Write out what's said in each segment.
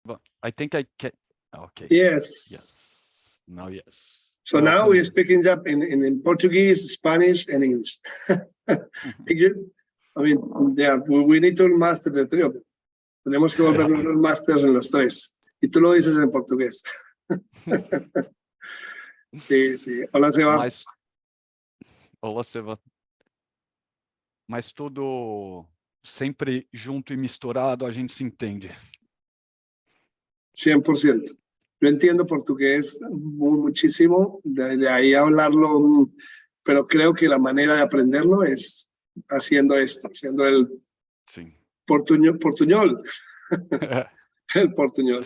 But I think I can. Okay. Yes. Yes. Now, yes. So now we're speaking up in Portuguese, Spanish, and English. I mean, yeah, we need to master the three of them. Tenemos que volvernos los masters en los tres. Y tú lo dices en portugués. Sí, sí. Hola, Seba. Olá, Seba. Mas tudo sempre junto e misturado, a gente se entende. 100%. Yo entiendo portugués muchísimo, de ahí hablarlo, pero creo que la manera de aprenderlo es haciendo esto, haciendo el portuñol. El portuñol.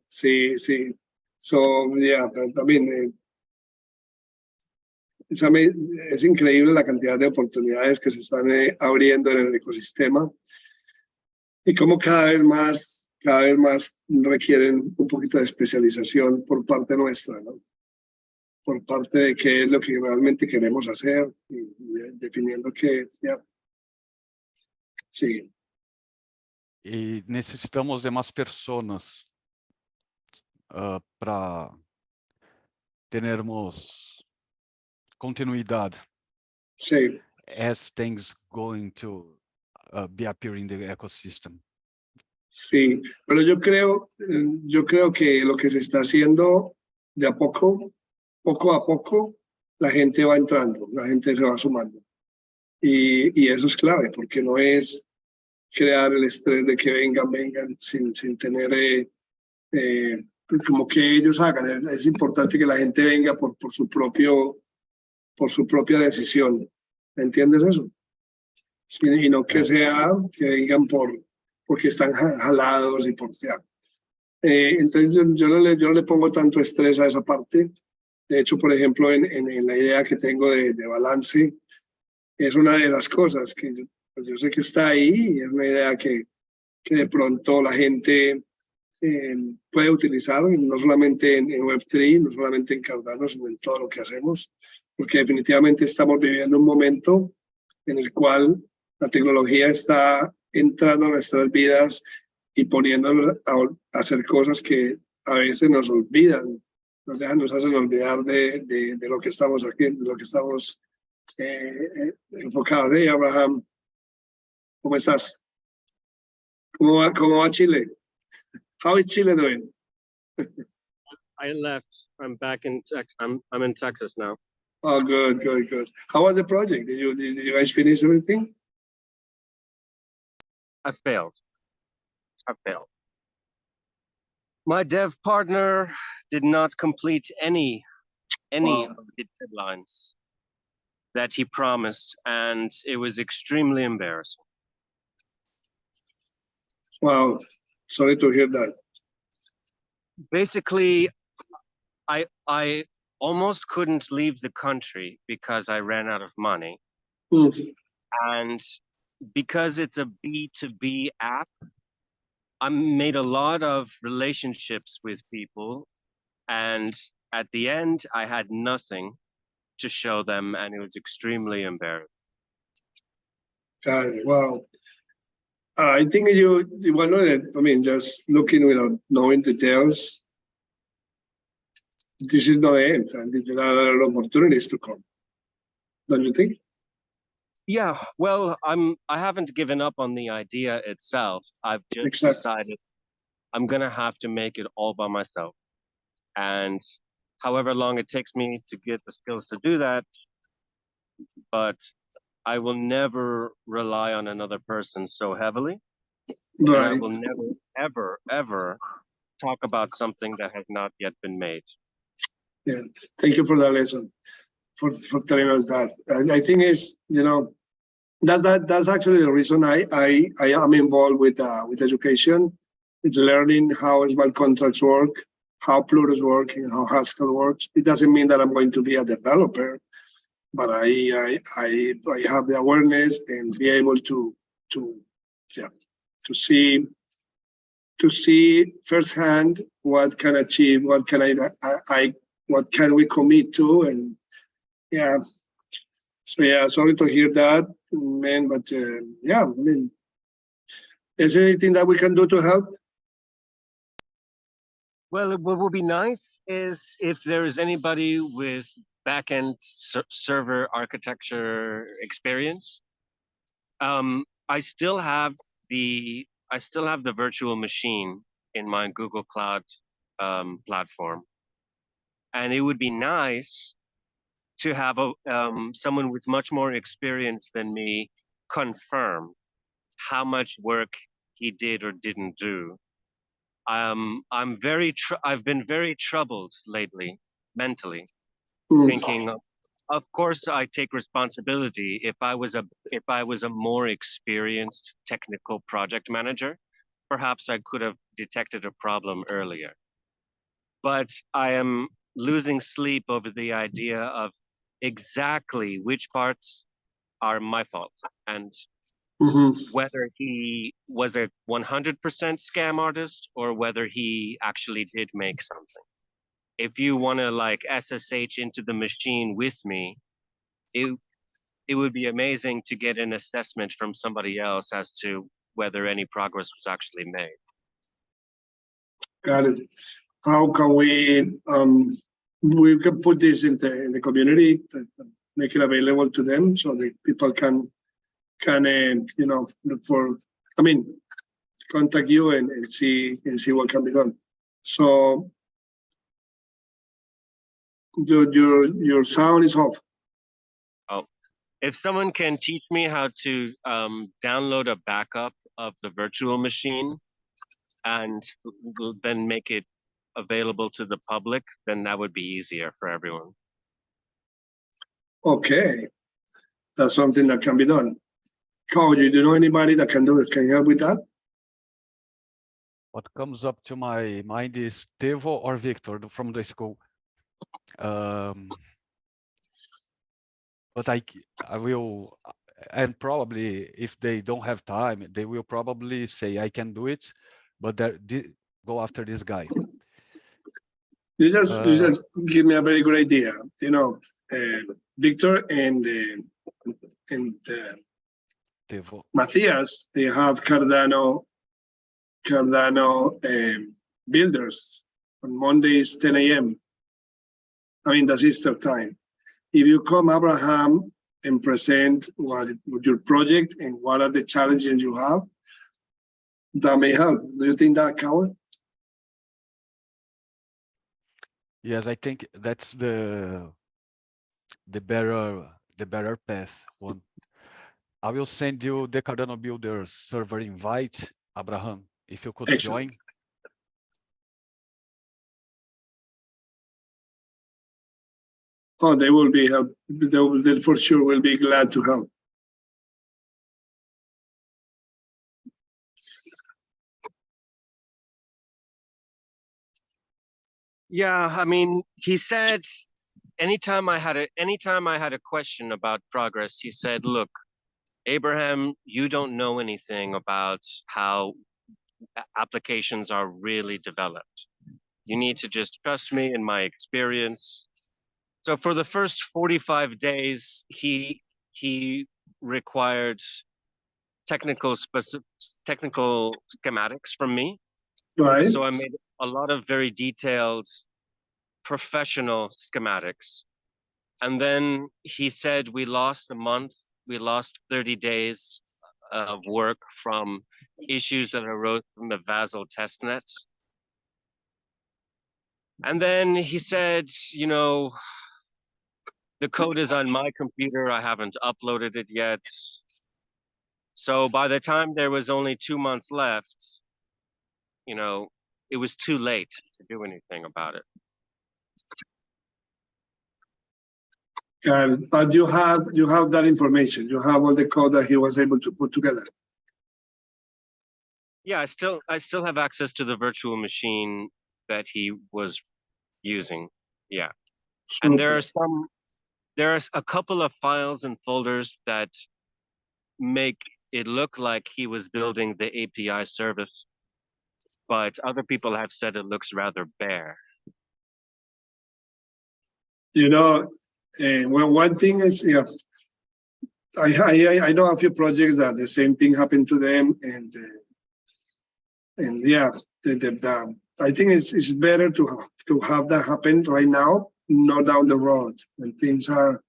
Sí, sí. So, yeah, también es increíble la cantidad de oportunidades que se están abriendo en el ecosistema y cómo cada vez más requieren un poquito de especialización por parte nuestra, ¿no? Por parte de qué es lo que realmente queremos hacer y definiendo que, ya. Sí. E necessitamos de mais pessoas para termos continuidade. Sí. As things going to be appearing in the ecosystem. Sí, pero yo creo que lo que se está haciendo de a poco a poco, la gente va entrando, la gente se va sumando. Y eso es clave, porque no es crear el estrés de que vengan sin tener como que ellos hagan. Es importante que la gente venga por su propia decisión. ¿Entiendes eso? Sí, y no que que vengan porque están jalados y por ya. Entonces yo no le pongo tanto estrés a esa parte. De hecho, por ejemplo, en la idea que tengo de balance, es una de las cosas que yo sé que está ahí y es una idea que de pronto la gente puede utilizar, no solamente en Web3, no solamente en Cardano, sino en todo lo que hacemos, porque definitivamente estamos viviendo un momento en el cual la tecnología está entrando a nuestras vidas y poniéndonos a hacer cosas que a veces nos olvidan, nos hacen olvidar de lo que estamos aquí, de lo que estamos enfocados. Hey, Abraham, ¿cómo estás? ¿Cómo va Chile? How is Chile doing? I left. I'm back in Texas. I'm in Texas now. Oh, good. How was the project? Did you guys finish everything? I failed. My dev partner did not complete any of the deadlines that he promised, and it was extremely embarrassing. Wow, sorry to hear that. Basically, I almost couldn't leave the country because I ran out of money. And because it's a B2B app, I made a lot of relationships with people, and at the end, I had nothing to show them, and it was extremely embarrassing. Wow. I think you want to know, I mean, just looking without knowing details, this is not the end, and there are other opportunities to come. Don't you think? Yeah, well, I haven't given up on the idea itself. I've just decided I'm gonna have to make it all by myself. And however long it takes me to get the skills to do that, but I will never rely on another person so heavily. Right. And I will never, ever talk about something that has not yet been made. Yeah, thank you for that lesson, for telling us that. And I think it's, that's actually the reason I am involved with education, with learning how smart contracts work, how Plutus work, and how Haskell works. It doesn't mean that I'm going to be a developer, but I have the awareness and be able to see firsthand what can achieve, what can we commit to, and yeah. So yeah, sorry to hear that, man. But yeah, I mean, is there anything that we can do to help? Well, what would be nice is if there is anybody with backend server architecture experience. I still have the virtual machine in my Google Cloud platform, and it would be nice to have someone with much more experience than me confirm how much work he did or didn't do. I've been very troubled lately, mentally, thinking, of course I take responsibility. If I was a more experienced technical project manager, perhaps I could have detected a problem earlier. But I am losing sleep over the idea of exactly which parts are my fault and whether he was a 100% scam artist or whether he actually did make something. If you want to like SSH into the machine with me, it would be amazing to get an assessment from somebody else as to whether any progress was actually made. Got it. How can we can put this in the community, make it available to them so that people can you know, look for, I mean, contact you and see what can be done. So your sound is off. Oh, if someone can teach me how to download a backup of the virtual machine and then make it available to the public, then that would be easier for everyone. Okay, that's something that can be done. Cauê, do you know anybody that can do it? Can you help with that? What comes up to my mind is Tevo or Victor from the school. But I will, and probably if they don't have time, they will probably say I can do it, but go after this guy. You just give me a very good idea. You know, Victor and Tevo. Matthias, they have Cardano builders on Mondays 10 a.m. I mean, that's Easter time. If you come, Abraham, and present what your project and what are the challenges you have, that may help. Do you think that, Cauê? Yes, I think that's the better path. I will send you the Cardano Builder server invite, Abraham, if you could Excellent. join. Oh, they will be help. They for sure will be glad to help. Yeah, I mean, he said anytime I had a question about progress, he said, look, Abraham, you don't know anything about how applications are really developed. You need to just trust me and my experience. So for the first 45 days, he required technical schematics from me. Right. So I made a lot of very detailed professional schematics. And then he said we lost a month, we lost 30 days of work from issues that arose from the Vasil testnet. And then he said, you know, the code is on my computer, I haven't uploaded it yet. So by the time there was only 2 months left, you know, it was too late to do anything about it. But you have that information. You have all the code that he was able to put together. Yeah, I still have access to the virtual machine that he was using. Yeah. Super. And there are a couple of files and folders that make it look like he was building the API service, but other people have said it looks rather bare. You know, well, one thing is, yeah, I know a few projects that the same thing happened to them, and yeah, I think it's better to have that happen right now, not down the road, when things are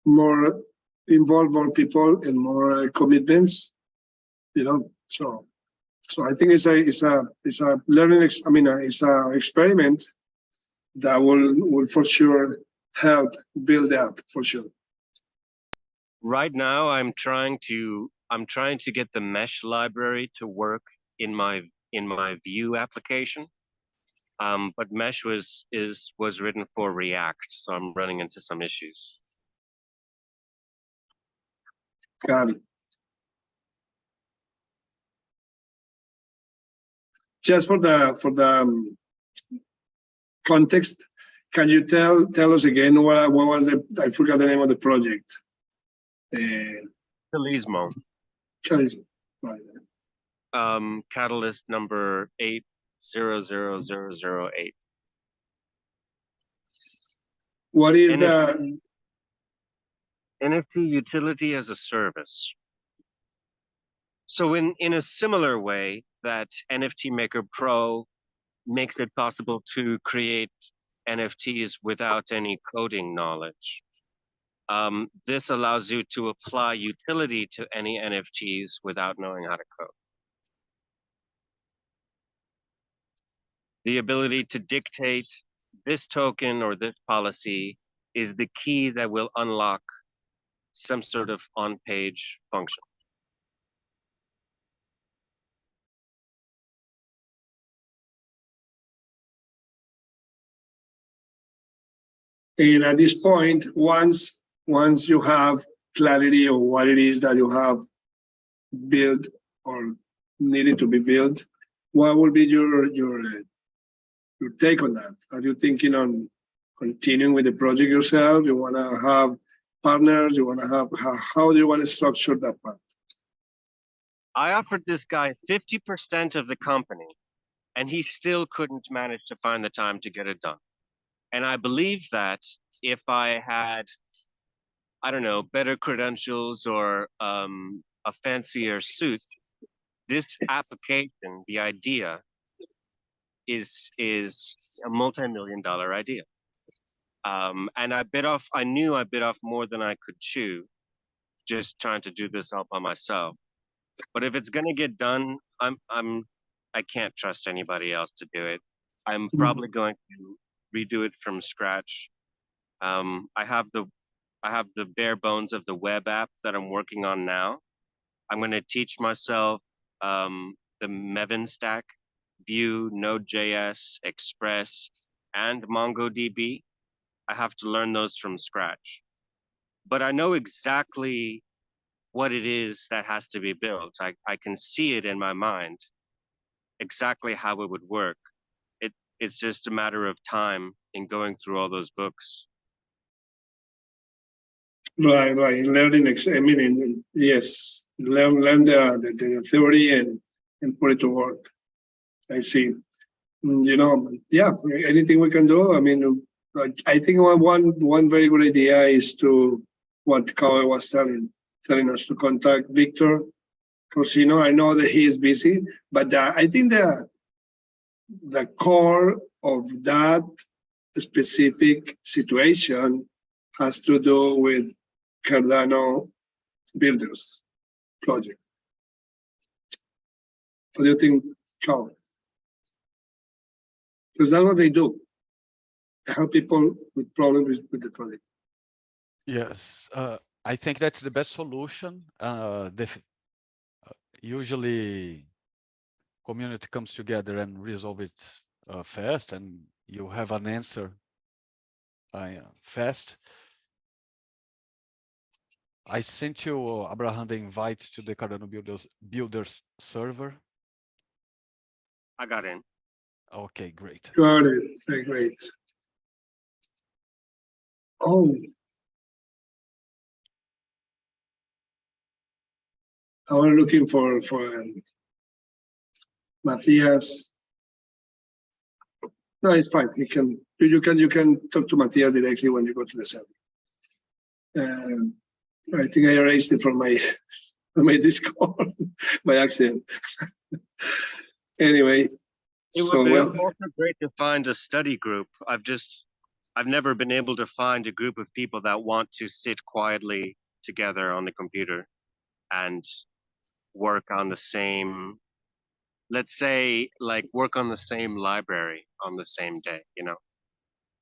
more involve more people and more commitments, you know. So I think it's a learning. It's a experiment that will for sure help build up for sure. Right now, I'm trying to get the mesh library to work in my Vue application. But mesh was written for React, so I'm running into some issues. Got it. Just for the context, can you tell us again what was I forgot the name of the project? Catalysmo. Right. Catalyst number 800008. What is NFT, NFT utility as a service. So in a similar way that NFT Maker Pro makes it possible to create NFTs without any coding knowledge. This allows you to apply utility to any NFTs without knowing how to code. The ability to dictate this token or this policy is the key that will unlock some sort of on-page function. And at this point, once you have clarity of what it is that you have built or needed to be built, what will be your take on that? Are you thinking on continuing with the project yourself? You want to have partners? You want to have how do you want to structure that part? I offered this guy 50% of the company, and he still couldn't manage to find the time to get it done. And I believe that if I had, I don't know, better credentials or a fancier suit, this application, the idea, is a multi-million-dollar idea. And I knew I bit off more than I could chew, just trying to do this all by myself. But if it's gonna get done, I can't trust anybody else to do it. I'm probably going to redo it from scratch. I have the bare bones of the web app that I'm working on now. I'm going to teach myself the Maven stack, Vue, Node.js, Express, and MongoDB. I have to learn those from scratch. But I know exactly what it is that has to be built. I can see it in my mind, exactly how it would work. It's just a matter of time in going through all those books. Right. Learning, yes, learn the theory and put it to work. I see. Yeah, anything we can do. I mean, I think one very good idea is to what Cauê was telling us to contact Victor, because I know that he is busy, but I think the core of that specific situation has to do with Cardano builders project. What do you think, Cauê? Because that's what they do. They help people with problems with the project. Yes, I think that's the best solution. Usually community comes together and resolve it fast, and you have an answer fast. I sent you, Abraham, the invite to the Cardano builders server. I got in. Okay, great. Got it. Very great. Oh. I was looking for Matthias. No, it's fine. You can talk to Matthias directly when you go to the server. I think I erased it from my Discord by accident. Anyway, It would be also great to find a study group. I've never been able to find a group of people that want to sit quietly together on the computer and work on the same, let's say, like work on the same library on the same day, you know?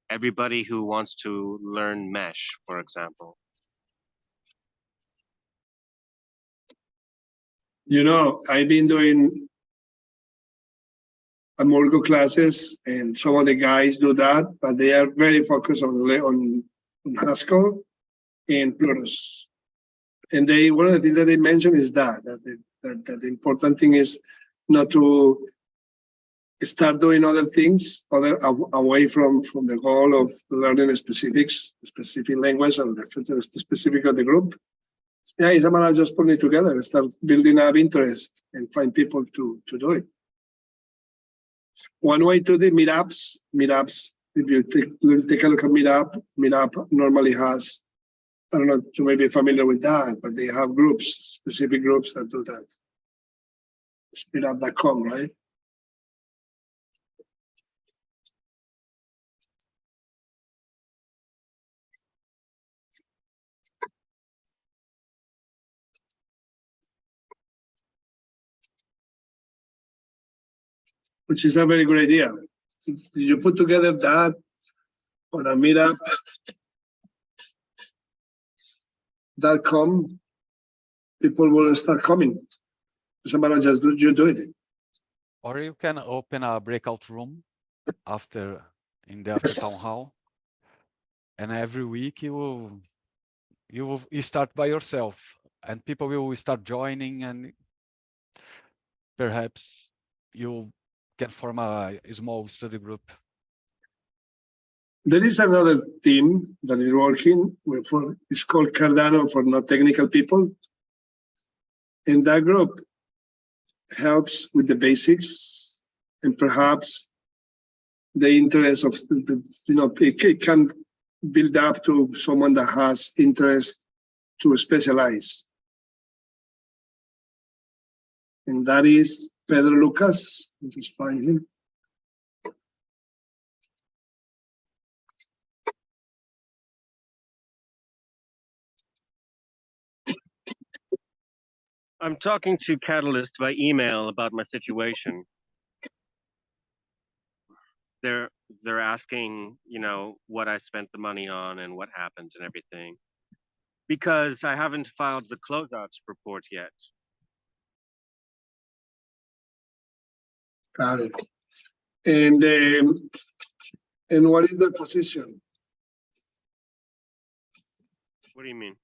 Everybody who wants to learn Mesh, for example. You know, I've been doing Amorgo classes, and some of the guys do that, but they are very focused on Haskell and Plurus. And one of the things that they mentioned is that the important thing is not to start doing other things away from the goal of learning a specific language or the specific of the group. Yeah, it's a matter of just putting it together and start building up interest and find people to do it. One way to do meetups, if you take a look at Meetup normally has, I don't know, you may be familiar with that, but they have groups, specific groups that do that. It's meetup.com, right? Which is a very good idea. You put together that on a meetup.com, people will start coming. Somebody just do it. Or you can open a breakout room in the after town hall, and every week you start by yourself, and people will start joining, and perhaps you can form a small study group. There is another team that is working it's called Cardano for not technical people. And that group helps with the basics, and perhaps the interest of it can build up to someone that has interest to specialize. And that is Pedro Lucas. Let's just find him. I'm talking to Catalyst by email about my situation. They're asking, what I spent the money on and what happened and everything, because I haven't filed the closeouts report yet. Got it. And what is the position? What do you mean?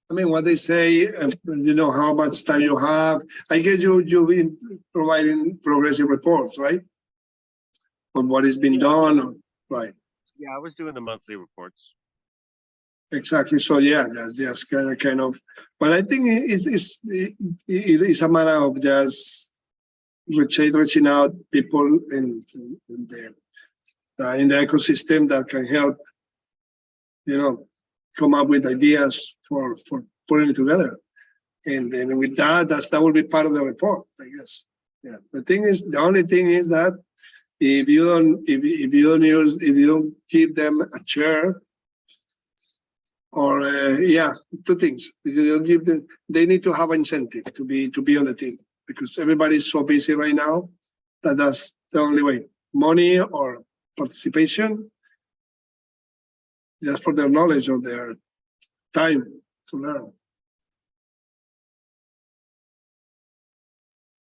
I mean, what they say, how much time you have. I guess you've been providing progressive reports, right? On what has been done, right? Yeah, I was doing the monthly reports. Exactly. So yeah, just kind of. But I think it is a matter of just reaching out people in the ecosystem that can help, come up with ideas for putting it together, and then with that will be part of the report, I guess. Yeah. The only thing is that if you don't give them a chair, or two things. If you don't give them, they need to have incentive to be on the team, because everybody's so busy right now that that's the only way. Money or participation, just for their knowledge or their time to learn.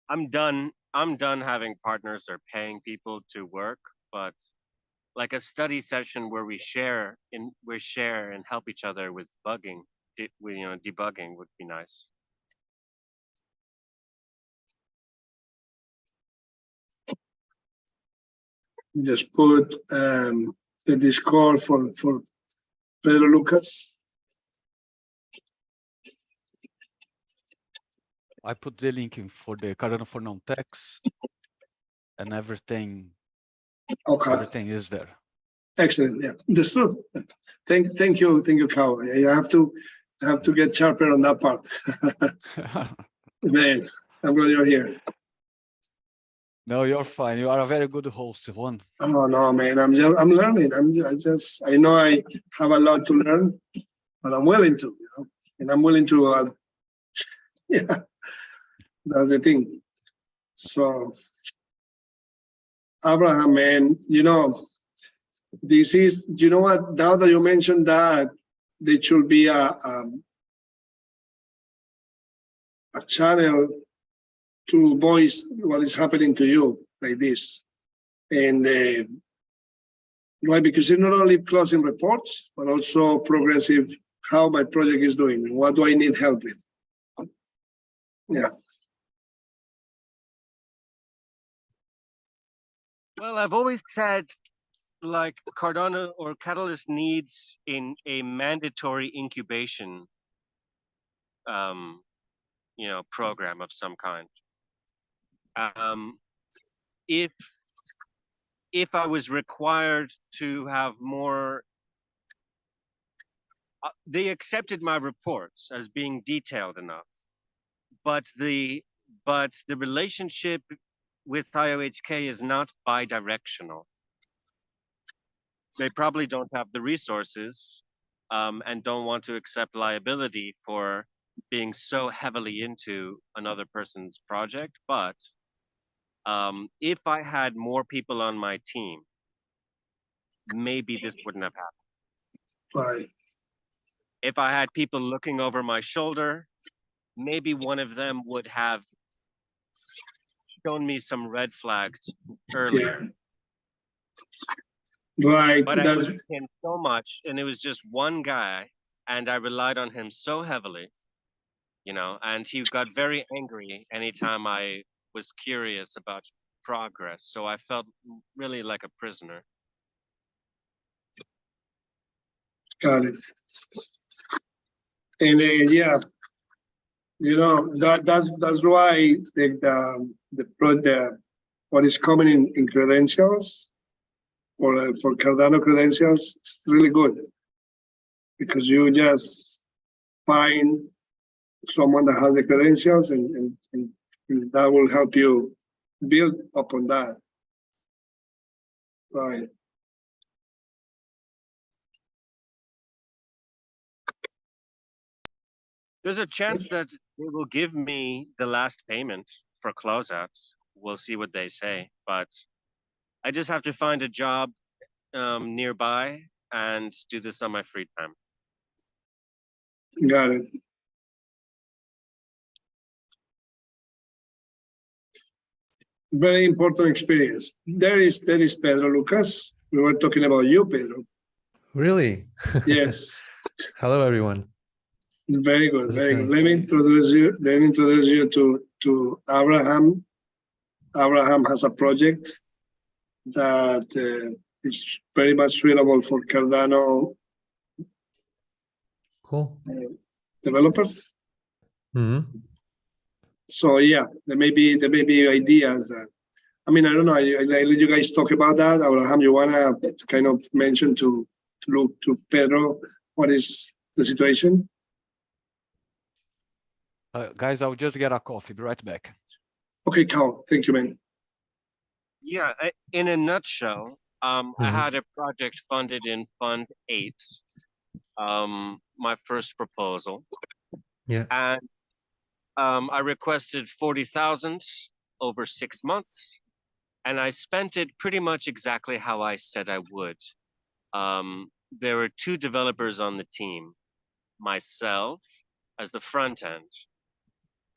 I'm done having partners or paying people to work, but like a study session where we share and help each other with debugging would be nice. Just put the Discord for Pedro Lucas. I put the link in for the Cardano for non-techs, and everything. Okay. Everything is there. Excellent. Yeah, that's true. Thank you, Cauê. I have to get sharper on that part. Man, I'm glad you're here. No, you're fine. You are a very good host, Juan. Oh no, man! I'm learning. I know I have a lot to learn, but I'm willing to, and I'm willing to. Yeah, that's the thing. So, Abraham, man, this is. You know what? Now that you mentioned that, there should be a channel to voice what is happening to you like this, and. Right, because it's not only closing reports, but also progressive, how my project is doing, what do I need help with? Yeah. Well, I've always said, like, Cardano or Catalyst needs in a mandatory incubation, program of some kind. If I was required to have more, they accepted my reports as being detailed enough, but the relationship with IOHK is not bidirectional. They probably don't have the resources and don't want to accept liability for being so heavily into another person's project. But if I had more people on my team, maybe this wouldn't have happened. Right. If I had people looking over my shoulder, maybe one of them would have shown me some red flags earlier. Yeah. Right. But I needed him so much, and it was just one guy, and I relied on him so heavily, and he got very angry anytime I was curious about progress. So I felt really like a prisoner. Got it. And yeah, that's why I think what is coming in credentials for Cardano credentials is really good, because you just find someone that has the credentials and that will help you build upon that. Right. There's a chance that they will give me the last payment for closeout. We'll see what they say, but I just have to find a job nearby and do this on my free time. Got it. Very important experience. There is Pedro Lucas. We were talking about you, Pedro. Really? Yes. Hello, everyone. Very good, very good. Let me introduce you to Abraham. Abraham has a project that is very much suitable for Cardano Cool. Developers. Mm-hmm. So yeah, there may be ideas that, I don't know. I let you guys talk about that. Abraham, you wanna kind of mention to Pedro what is the situation? Guys, I'll just get a coffee. Be right back. Okay, Cal. Thank you, man. Yeah, in a nutshell, I had a project funded in Fund 8, my first proposal. Yeah. And I requested 40,000 over 6 months, and I spent it pretty much exactly how I said I would. There were 2 developers on the team, myself as the front end,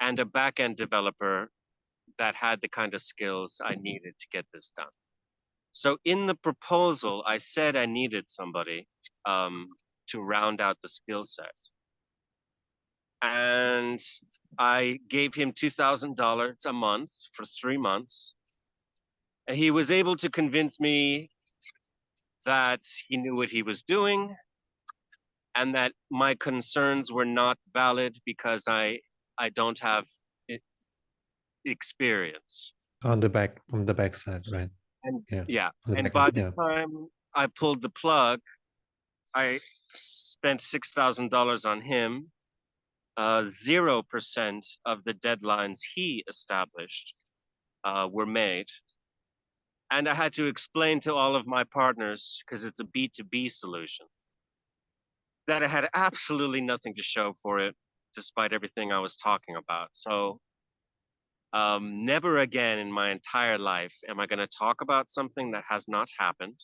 and a back end developer that had the kind of skills I needed to get this done. So in the proposal, I said I needed somebody to round out the skill set. And I gave him $2,000 a month for 3 months. And he was able to convince me that he knew what he was doing and that my concerns were not valid because I don't have experience. On the back side, right? And yeah. And by the time I pulled the plug, I spent $6,000 on him, 0% of the deadlines he established. were made. And I had to explain to all of my partners, because it's a B2B solution, that I had absolutely nothing to show for it, despite everything I was talking about. So never again in my entire life am I going to talk about something that has not happened.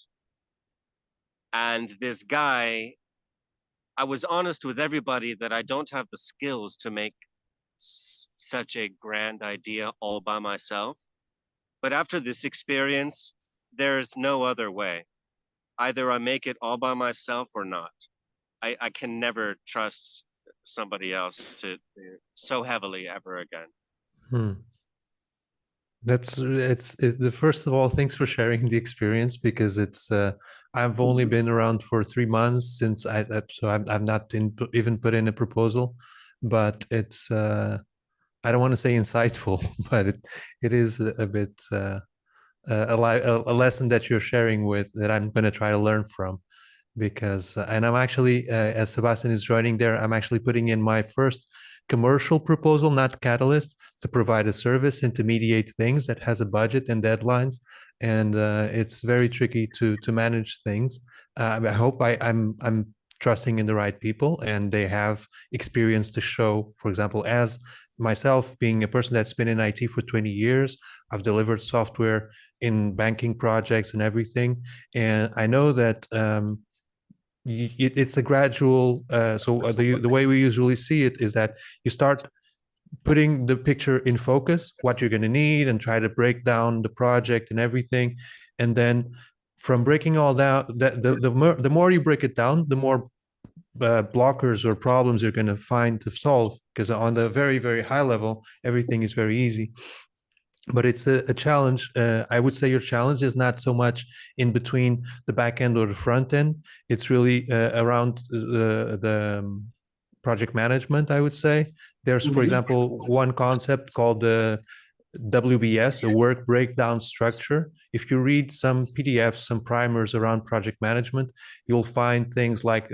And this guy, I was honest with everybody that I don't have the skills to make such a grand idea all by myself. But after this experience, there's no other way. Either I make it all by myself or not. I can never trust somebody else to so heavily ever again. It's the first of all, thanks for sharing the experience, because it's I've only been around for 3 months since I've not even put in a proposal, but it's I don't want to say insightful, but it is a bit a lesson that you're sharing with that I'm going to try to learn from, because and I'm actually as Sebastian is joining there, I'm actually putting in my first commercial proposal, not Catalyst, to provide a service, intermediate things that has a budget and deadlines, and it's very tricky to manage things. I hope I'm trusting in the right people, and they have experience to show. For example, as myself being a person that's been in IT for 20 years, I've delivered software in banking projects and everything, and I know that it's a gradual the way we usually see it is that you start putting the picture in focus, what you're going to need, and try to break down the project and everything, and then from breaking all down, the more you break it down, the more blockers or problems you're going to find to solve, because on the very, very high level, everything is very easy. But it's a challenge. I would say your challenge is not so much in between the back end or the front end. It's really around the project management, I would say. There's, for example, one concept called the WBS, the work breakdown structure. If you read some PDFs, some primers around project management, you'll find things like,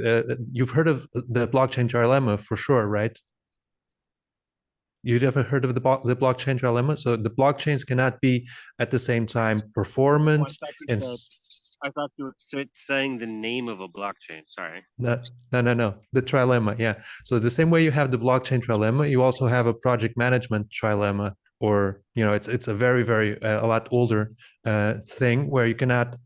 you've heard of the blockchain trilemma for sure, right? You'd ever heard of the blockchain trilemma? So the blockchains cannot be at the same time performance and... I thought you were saying the name of a blockchain. Sorry. No. The trilemma, yeah. So the same way you have the blockchain trilemma, you also have a project management trilemma, or it's a very, very a lot older thing where you cannot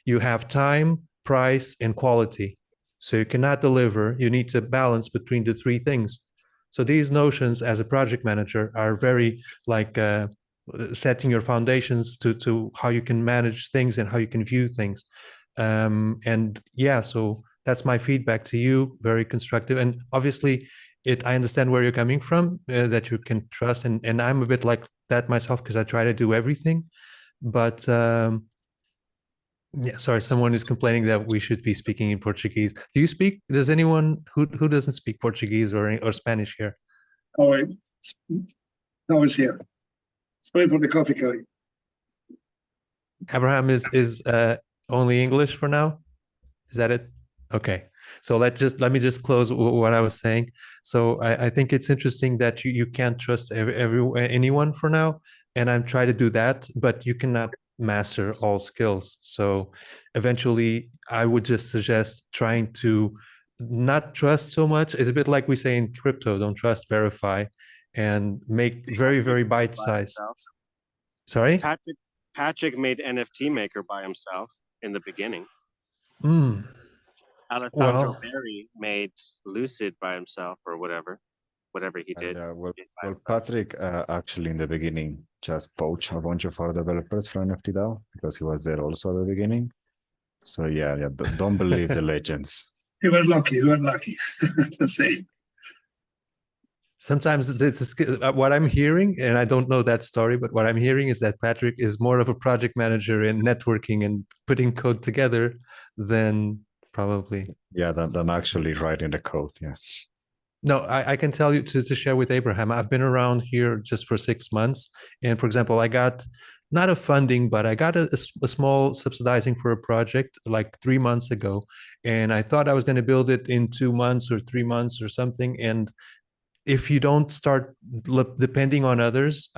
you have time, price, and quality. So you cannot deliver. You need to balance between the three things. So these notions as a project manager are very like setting your foundations to how you can manage things and how you can view things. And yeah, so that's my feedback to you, very constructive. And obviously I understand where you're coming from, that you can trust. And I'm a bit like that myself, because I try to do everything. But yeah, sorry, someone is complaining that we should be speaking in Portuguese. Does anyone who doesn't speak Portuguese or Spanish here? Oh, wait. I was here. Sorry for the coffee, Cauê. Abraham is only English for now. Is that it? Okay. So let me just close what I was saying. So I think it's interesting that you can't trust anyone for now, and I'm trying to do that, but you cannot master all skills. So eventually I would just suggest trying to not trust so much. It's a bit like we say in crypto, don't trust, verify, and make very, very bite-sized. Sorry? Patrick made NFT Maker by himself in the beginning. Alessandro Berry made Lucid by himself, or whatever he did. Well, Patrick actually in the beginning just poached a bunch of our developers from NFT DAO, because he was there also at the beginning. So yeah, don't believe the legends. He was lucky. To say. Sometimes it's what I'm hearing, and I don't know that story, but what I'm hearing is that Patrick is more of a project manager in networking and putting code together than probably. Yeah, than actually writing the code. Yeah. No, I can tell you to share with Abraham. I've been around here just for 6 months. And for example, I got not a funding, but I got a small subsidizing for a project like 3 months ago. And I thought I was going to build it in 2 months or 3 months or something. And if you don't start depending on others,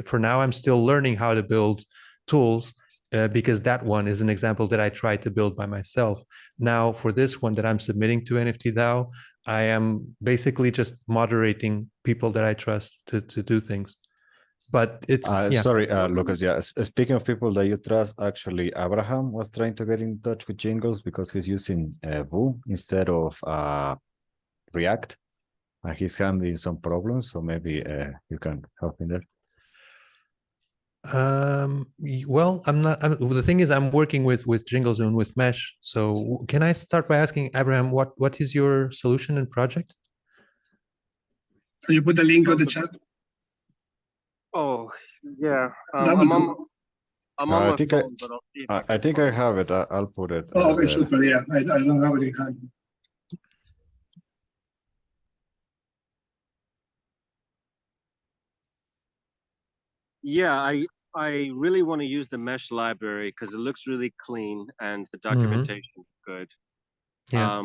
for now I'm still learning how to build tools, because that one is an example that I tried to build by myself. Now for this one that I'm submitting to NFTDAO, I am basically just moderating people that I trust to do things. But it's sorry, Lucas. Yeah, speaking of people that you trust, actually, Abraham was trying to get in touch with Jingles because he's using Vue instead of React. He's having some problems, so maybe you can help him there. Well, the thing is, I'm working with Jingles and with Mesh. So can I start by asking Abraham, what is your solution and project? Can you put the link on the chat? Oh, yeah. That would do. I'm on my phone, but I'll see if I think I have it. I'll put it. Oh, okay, super. Yeah, I don't have it in hand. Yeah, I really want to use the Mesh library because it looks really clean and the documentation is good. Yeah.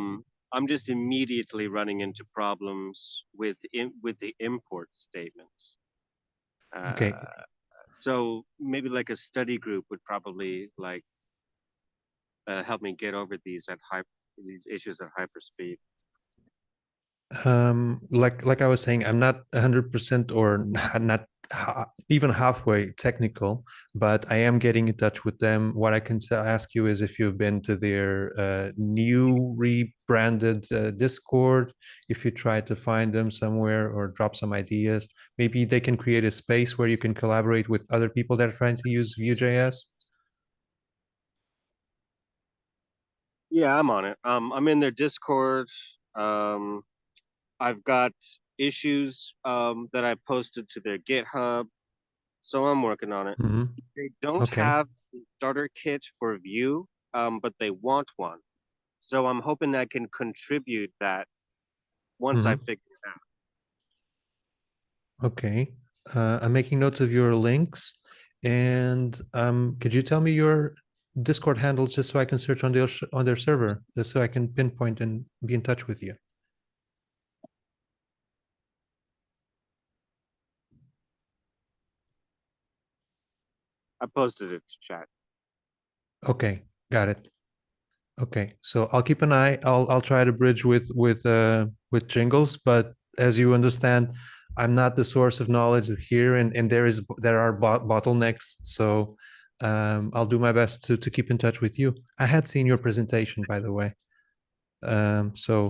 I'm just immediately running into problems with the import statements. Okay. So maybe like a study group would probably like help me get over these issues at hyperspeed. Like I was saying, I'm not 100% or not even halfway technical, but I am getting in touch with them. What I can ask you is if you've been to their new rebranded Discord, if you try to find them somewhere or drop some ideas, maybe they can create a space where you can collaborate with other people that are trying to use Vue.js. Yeah, I'm on it. I'm in their Discord. I've got issues that I posted to their GitHub, so I'm working on it. They don't have a starter kit for Vue, but they want one. So I'm hoping I can contribute that once I figure it out. Okay. I'm making notes of your links. And could you tell me your Discord handles just so I can search on their server, just so I can pinpoint and be in touch with you? I posted it to chat. Okay, got it. Okay, so I'll keep an eye. I'll try to bridge with Jingles, but as you understand, I'm not the source of knowledge here, and there are bottlenecks. So I'll do my best to keep in touch with you. I had seen your presentation, by the way. So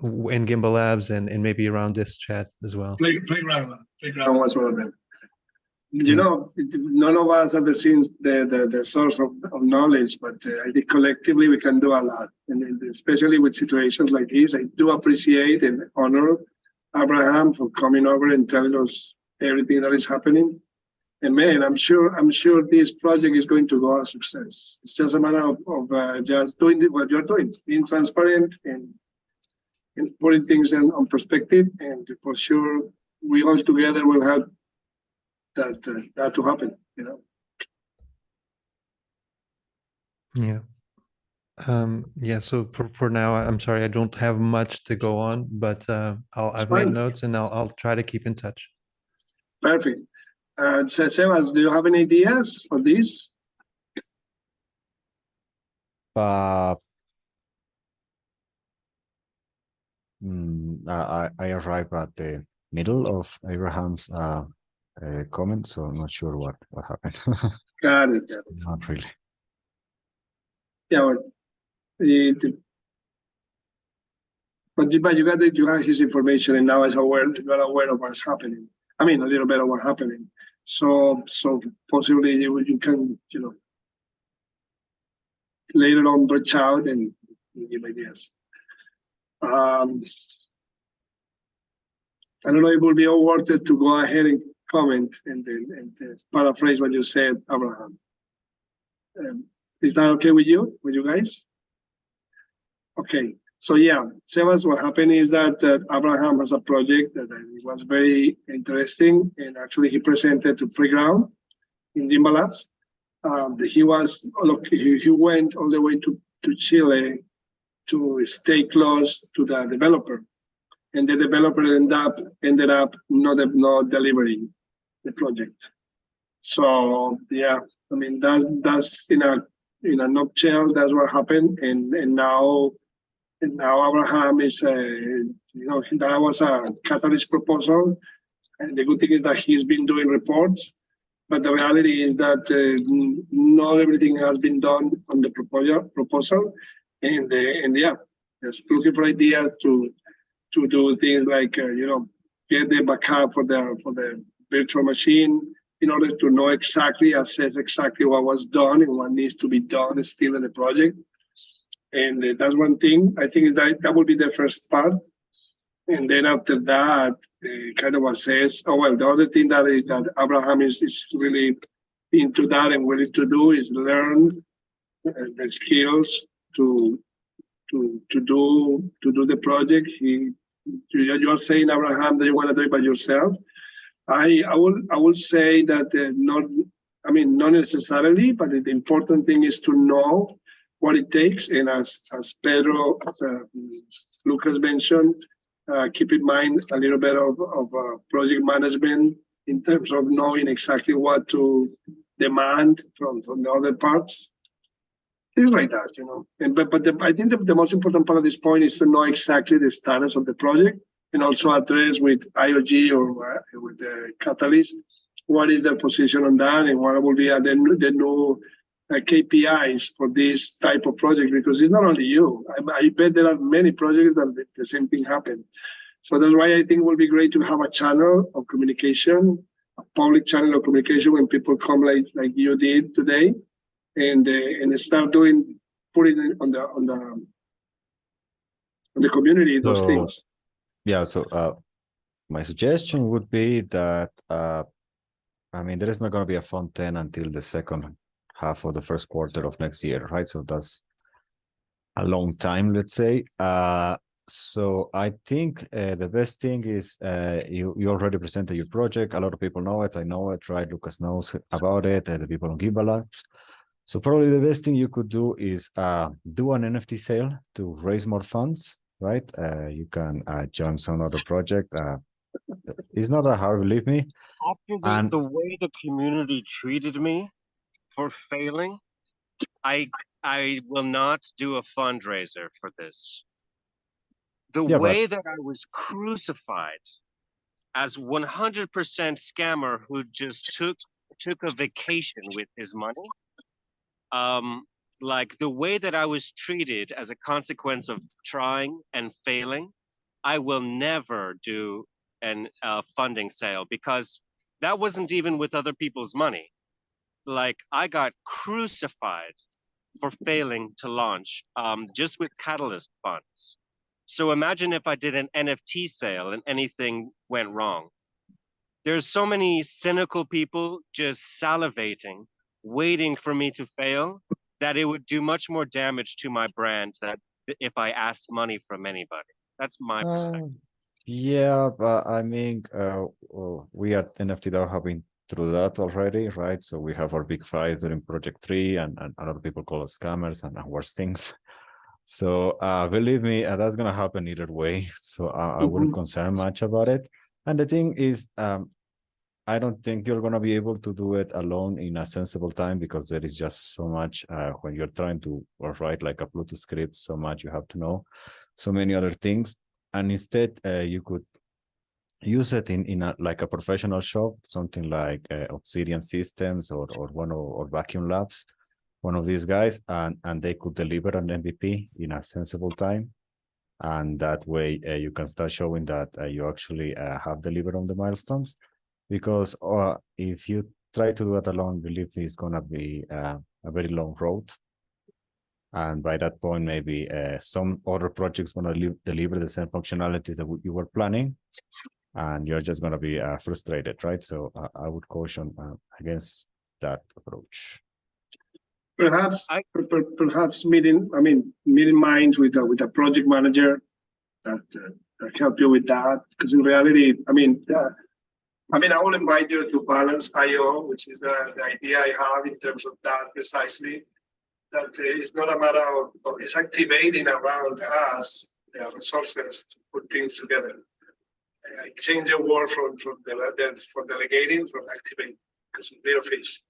in Gimbal Labs and maybe around this chat as well. Playground was one of them. You know, none of us have seen the source of knowledge, but I think collectively we can do a lot. And especially with situations like this, I do appreciate and honor Abraham for coming over and telling us everything that is happening. And man, I'm sure this project is going to go a success. It's just a matter of just doing what you're doing, being transparent and putting things on perspective. And for sure, we all together will help that to happen, you know. Yeah. So for now, I'm sorry, I don't have much to go on, but I've made notes and I'll try to keep in touch. Perfect. Sebas, do you have any ideas for this? I arrived at the middle of Abraham's comment, so I'm not sure what happened. Got it. Not really. Yeah, but you got his information, and now you're aware of what's happening. I mean, a little bit of what's happening. So possibly you can, you know, later on reach out and give ideas. I don't know if it will be all worth it to go ahead and comment and paraphrase what you said, Abraham. Is that okay with you guys? Okay, so yeah, Sebas, what happened is that Abraham has a project that was very interesting, and actually he presented to Playground in Gimbal Labs. He went all the way to Chile to stay close to the developer. and the developer ended up not delivering the project. So yeah, I mean that's in a nutshell, that's what happened, and now Abraham is that was a catalyst proposal, and the good thing is that he's been doing reports, but the reality is that not everything has been done on the proposal, and yeah, just looking for ideas to do things like get the backup for the virtual machine in order to know assess exactly what was done and what needs to be done still in the project. And that's one thing. I think that will be the first part. And then after that, kind of assess. Oh well, the other thing that Abraham is really into that and willing to do is learn the skills to do the project. You're saying, Abraham, that you want to do it by yourself. I will say that not necessarily, but the important thing is to know what it takes. And as Pedro Lucas mentioned, keep in mind a little bit of project management in terms of knowing exactly what to demand from the other parts. Things like that, But I think the most important part of this point is to know exactly the status of the project, and also address with IOG or with the Catalyst, what is their position on that, and what will be the new KPIs for this type of project, because it's not only you. I bet there are many projects that the same thing happened. So that's why I think it will be great to have a channel of communication, a public channel of communication when people come like you did today, and start putting on the community those things. Yeah, so my suggestion would be that there is not going to be a Fund 10 until the second half of the first quarter of next year, right? So that's a long time, let's say. So I think the best thing is you already presented your project. A lot of people know it. I know it, right? Lucas knows about it. The people on Gibalabs. So probably the best thing you could do is do an NFT sale to raise more funds, right? You can join some other project. It's not that hard, believe me. After the way the community treated me for failing, I will not do a fundraiser for this. The way that I was crucified as 100% scammer who just took a vacation with his money, like the way that I was treated as a consequence of trying and failing, I will never do a funding sale, because that wasn't even with other people's money. Like, I got crucified for failing to launch just with Catalyst funds. So imagine if I did an NFT sale and anything went wrong. There's so many cynical people just salivating, waiting for me to fail, that it would do much more damage to my brand than if I asked money from anybody. That's my perspective. Yeah, but I mean, we at NFT have been through that already, right? So we have our big fights during Project 3, and a lot of people call us scammers and worse things. So believe me, that's gonna happen either way. So I wouldn't concern much about it. And the thing is, I don't think you're gonna be able to do it alone in a sensible time, because there is just so much when you're trying to write like a Bluetooth script, so much you have to know, so many other things. And instead, you could use it in like a professional shop, something like Obsidian Systems or Vacuum Labs, one of these guys, and they could deliver an MVP in a sensible time. And that way you can start showing that you actually have delivered on the milestones. Because if you try to do it alone, believe me, it's gonna be a very long road. And by that point, maybe some other projects want to deliver the same functionalities that you were planning, and you're just going to be frustrated, right? So I would caution against that approach. Perhaps meeting minds with a project manager that help you with that. Because in reality, I will invite you to Balance IO, which is the idea I have in terms of that precisely. That it's not a matter of it's activating around us resources to put things together. I changed the word from delegating from activating because of little fish,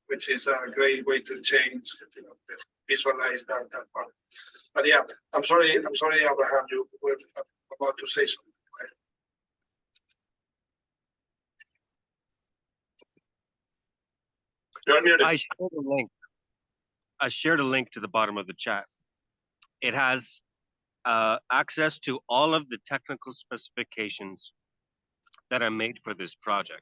which is a great way to change, to visualize that part. But yeah, I'm sorry, Abraham, you were about to say something. You're muted. I shared a link. I shared a link to the bottom of the chat. It has access to all of the technical specifications that I made for this project.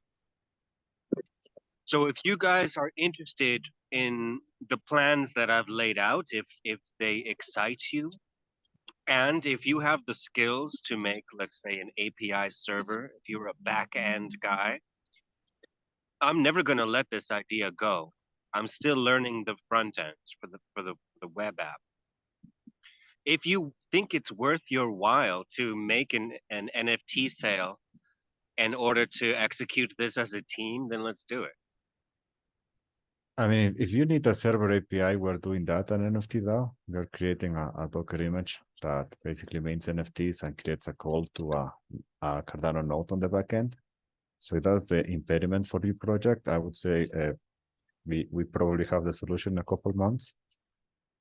So if you guys are interested in the plans that I've laid out, if they excite you, and if you have the skills to make, let's say, an API server, if you're a back-end guy, I'm never going to let this idea go. I'm still learning the front end for the web app. If you think it's worth your while to make an NFT sale in order to execute this as a team, then let's do it. I mean, if you need a server API, we're doing that on NFT DAO. We're creating a Docker image that basically means NFTs and creates a call to a Cardano node on the backend. So that's the impediment for your project. I would say we probably have the solution in a couple months.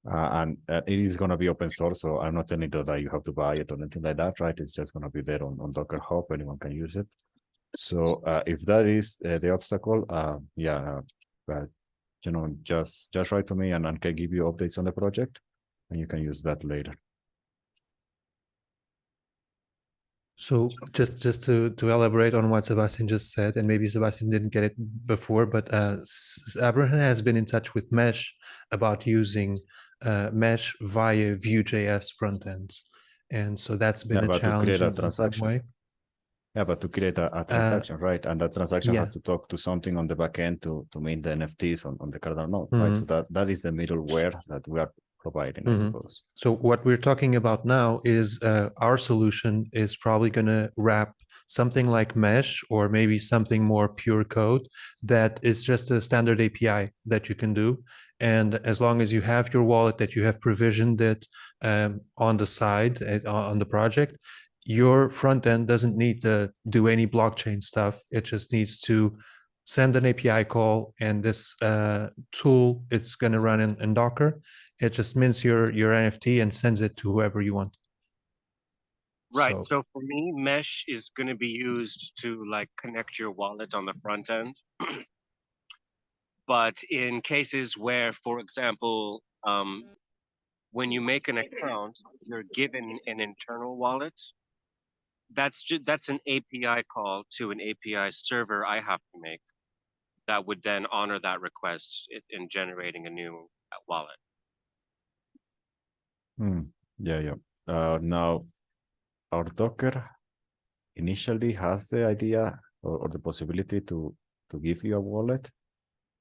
And it is going to be open source, so I'm not telling you that you have to buy it or anything like that, right? It's just going to be there on Docker Hub. Anyone can use it. So if that is the obstacle, but just write to me and I can give you updates on the project, and you can use that later. So just to elaborate on what Sebastian just said, and maybe Sebastian didn't get it before, but Abraham has been in touch with Mesh about using Mesh via Vue.js frontends, and so that's been a challenge in some way. Yeah, but to create a transaction, right? And that transaction has to talk to something on the backend to mint the NFTs on the Cardano node, right? So that is the middleware that we are providing, I suppose. So what we're talking about now is our solution is probably going to wrap something like Mesh or maybe something more pure code that is just a standard API that you can do. And as long as you have your wallet, that you have provisioned it on the side, on the project, your front end doesn't need to do any blockchain stuff. It just needs to send an API call, and this tool, it's going to run in Docker. It just mints your NFT and sends it to whoever you want. Right. So for me, Mesh is going to be used to like connect your wallet on the front end. But in cases where, for example, when you make an account, you're given an internal wallet. That's an API call to an API server I have to make that would then honor that request in generating a new wallet. Yeah. Now, our Docker initially has the idea or the possibility to give you a wallet.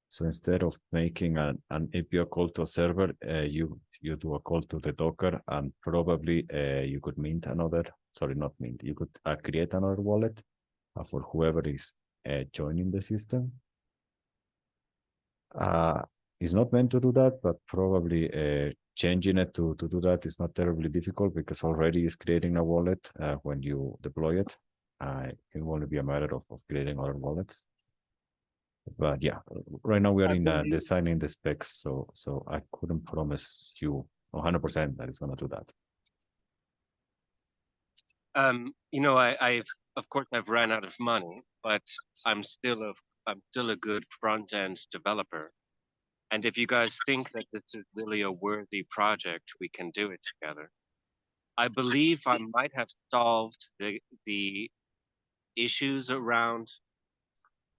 So instead of making an API call to a server, you do a call to the Docker, and probably you could mint another. Sorry, not mint. You could create another wallet for whoever is joining the system. It's not meant to do that, but probably changing it to do that is not terribly difficult because already it's creating a wallet when you deploy it. It will only be a matter of creating other wallets. But yeah, right now we are in designing the specs, so I couldn't promise you 100% that it's going to do that. Of course I've ran out of money, but I'm still a good front end developer. And if you guys think that this is really a worthy project, we can do it together. I believe I might have solved the issues around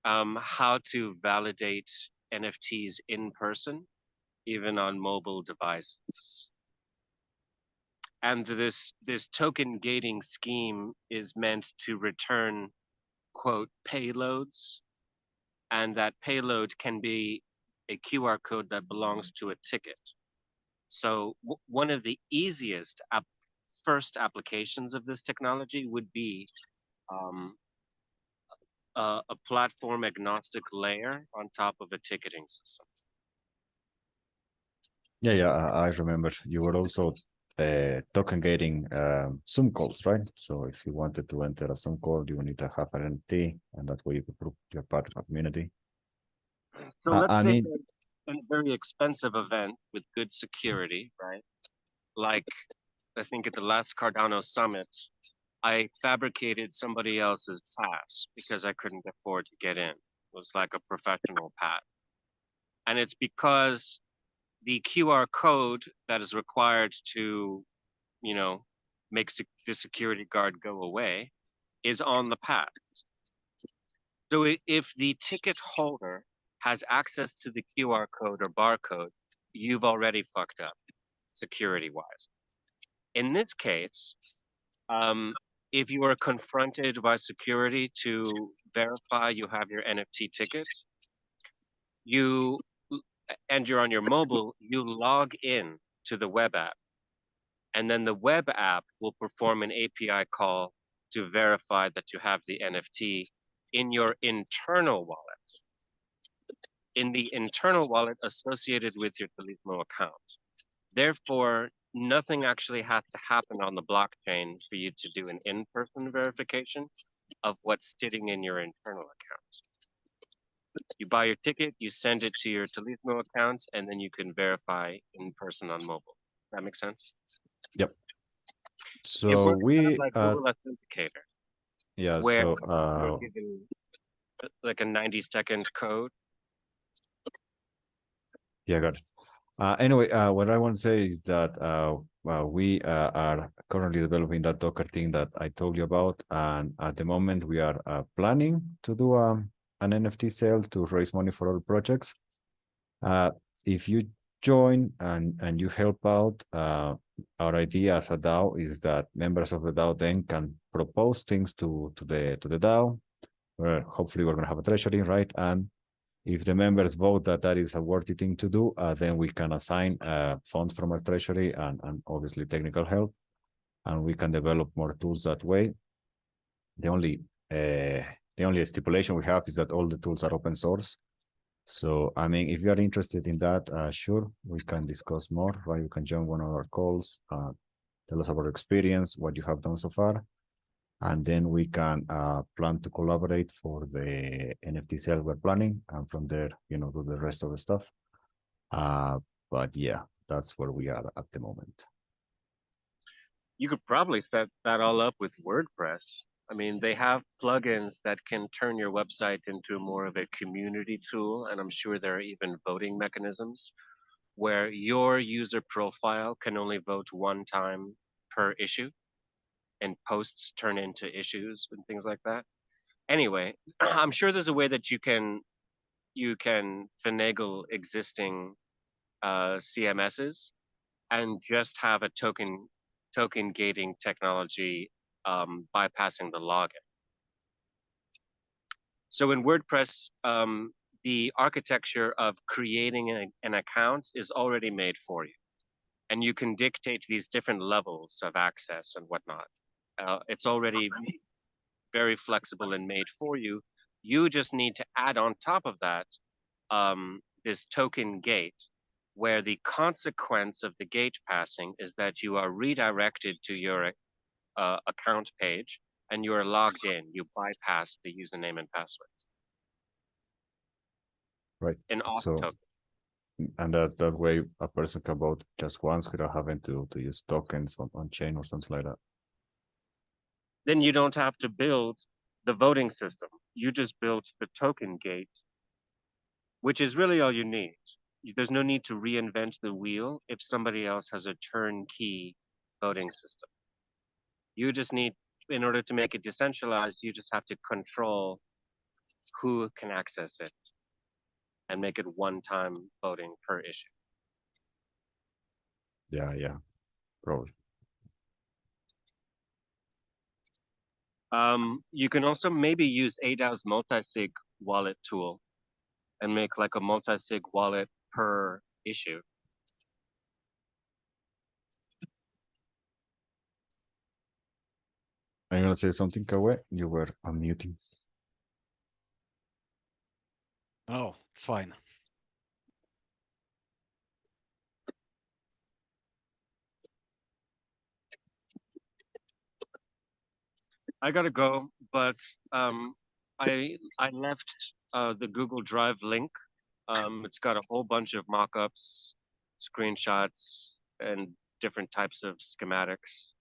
how to validate NFTs in person, even on mobile devices. And this token gating scheme is meant to return, quote, payloads, and that payload can be a QR code that belongs to a ticket. So one of the easiest first applications of this technology would be a platform agnostic layer on top of a ticketing system. Yeah, I remember you were also token gating Zoom calls, right? So if you wanted to enter a Zoom call, you need to have an NFT, and that way you can prove you're part of a community. So let's I say mean, a very expensive event with good security, right? Like, I think at the last Cardano summit, I fabricated somebody else's pass because I couldn't afford to get in. It was like a professional pass. And it's because the QR code that is required to, you know, make the security guard go away is on the pass. So if the ticket holder has access to the QR code or barcode, you've already fucked up security-wise. In this case, if you are confronted by security to verify you have your NFT ticket, and you're on your mobile, you log in to the web app, and then the web app will perform an API call to verify that you have the NFT in your internal wallet, in the internal wallet associated with your Turismo account. Therefore, nothing actually has to happen on the blockchain for you to do an in-person verification of what's sitting in your internal account. You buy your ticket, you send it to your Turismo account, and then you can verify in person on mobile. That makes sense? yep. It So works we, kind of like Google Authenticator, yeah, where so you're given like a 90-second code. yeah, got it. Anyway, what I want to say is that we are currently developing that Docker thing that I told you about, and at the moment we are planning to do an NFT sale to raise money for all projects. If you join and you help out, our idea as a DAO is that members of the DAO then can propose things to the DAO, where hopefully we're going to have a treasury, right? And if the members vote that that is a worthy thing to do, then we can assign funds from our treasury and obviously technical help, and we can develop more tools that way. The only stipulation we have is that all the tools are open source. So, I mean, if you are interested in that, sure, we can discuss more, right? You can join one of our calls, tell us about your experience, what you have done so far, and then we can plan to collaborate for the NFT sale we're planning, and from there, do the rest of the stuff. But yeah, that's where we are at the moment. You could probably set that all up with WordPress. I mean, they have plugins that can turn your website into more of a community tool, and I'm sure there are even voting mechanisms where your user profile can only vote one time per issue, and posts turn into issues and things like that. Anyway, I'm sure there's a way that you can finagle existing CMSs and just have a token gating technology bypassing the login. So in WordPress, the architecture of creating an account is already made for you, and you can dictate these different levels of access and whatnot. It's already very flexible and made for you. You just need to add on top of that this token gate, where the consequence of the gate passing is that you are redirected to your account page and you are logged in. You bypass the username and password. Right. An off So, token. and that way a person can vote just once without having to use tokens on chain or something like that. Then you don't have to build the voting system. You just built the token gate, which is really all you need. There's no need to reinvent the wheel if somebody else has a turnkey voting system. You just need, in order to make it decentralized, you just have to control who can access it and make it one-time voting per issue. Yeah, probably. You can also maybe use ADAO's multi-sig wallet tool and make like a multi-sig wallet per issue. I'm gonna say something, Cauê. You were unmuting. Oh, it's fine. I gotta go, but I left the Google Drive link. It's got a whole bunch of mock-ups, screenshots, and different types of schematics.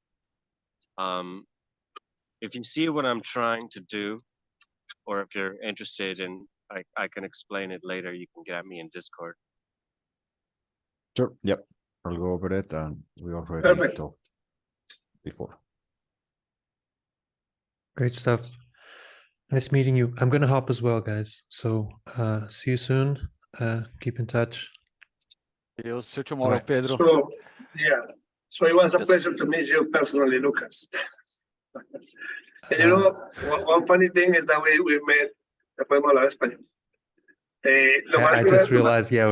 If you see what I'm trying to do, or if you're interested in, I can explain it later. You can get me in Discord. Sure. Yep. I'll go over it, and we already Perfect. talked before. Great stuff. Nice meeting you. I'm gonna hop as well, guys. So see you soon. Keep in touch. You'll see you tomorrow, Right. Pedro. So, yeah. So it was a Yes. pleasure to meet you personally, Lucas. And you Uh, know, one funny thing is that we met, ya podemos hablar español. Lo más I just realized, yeah,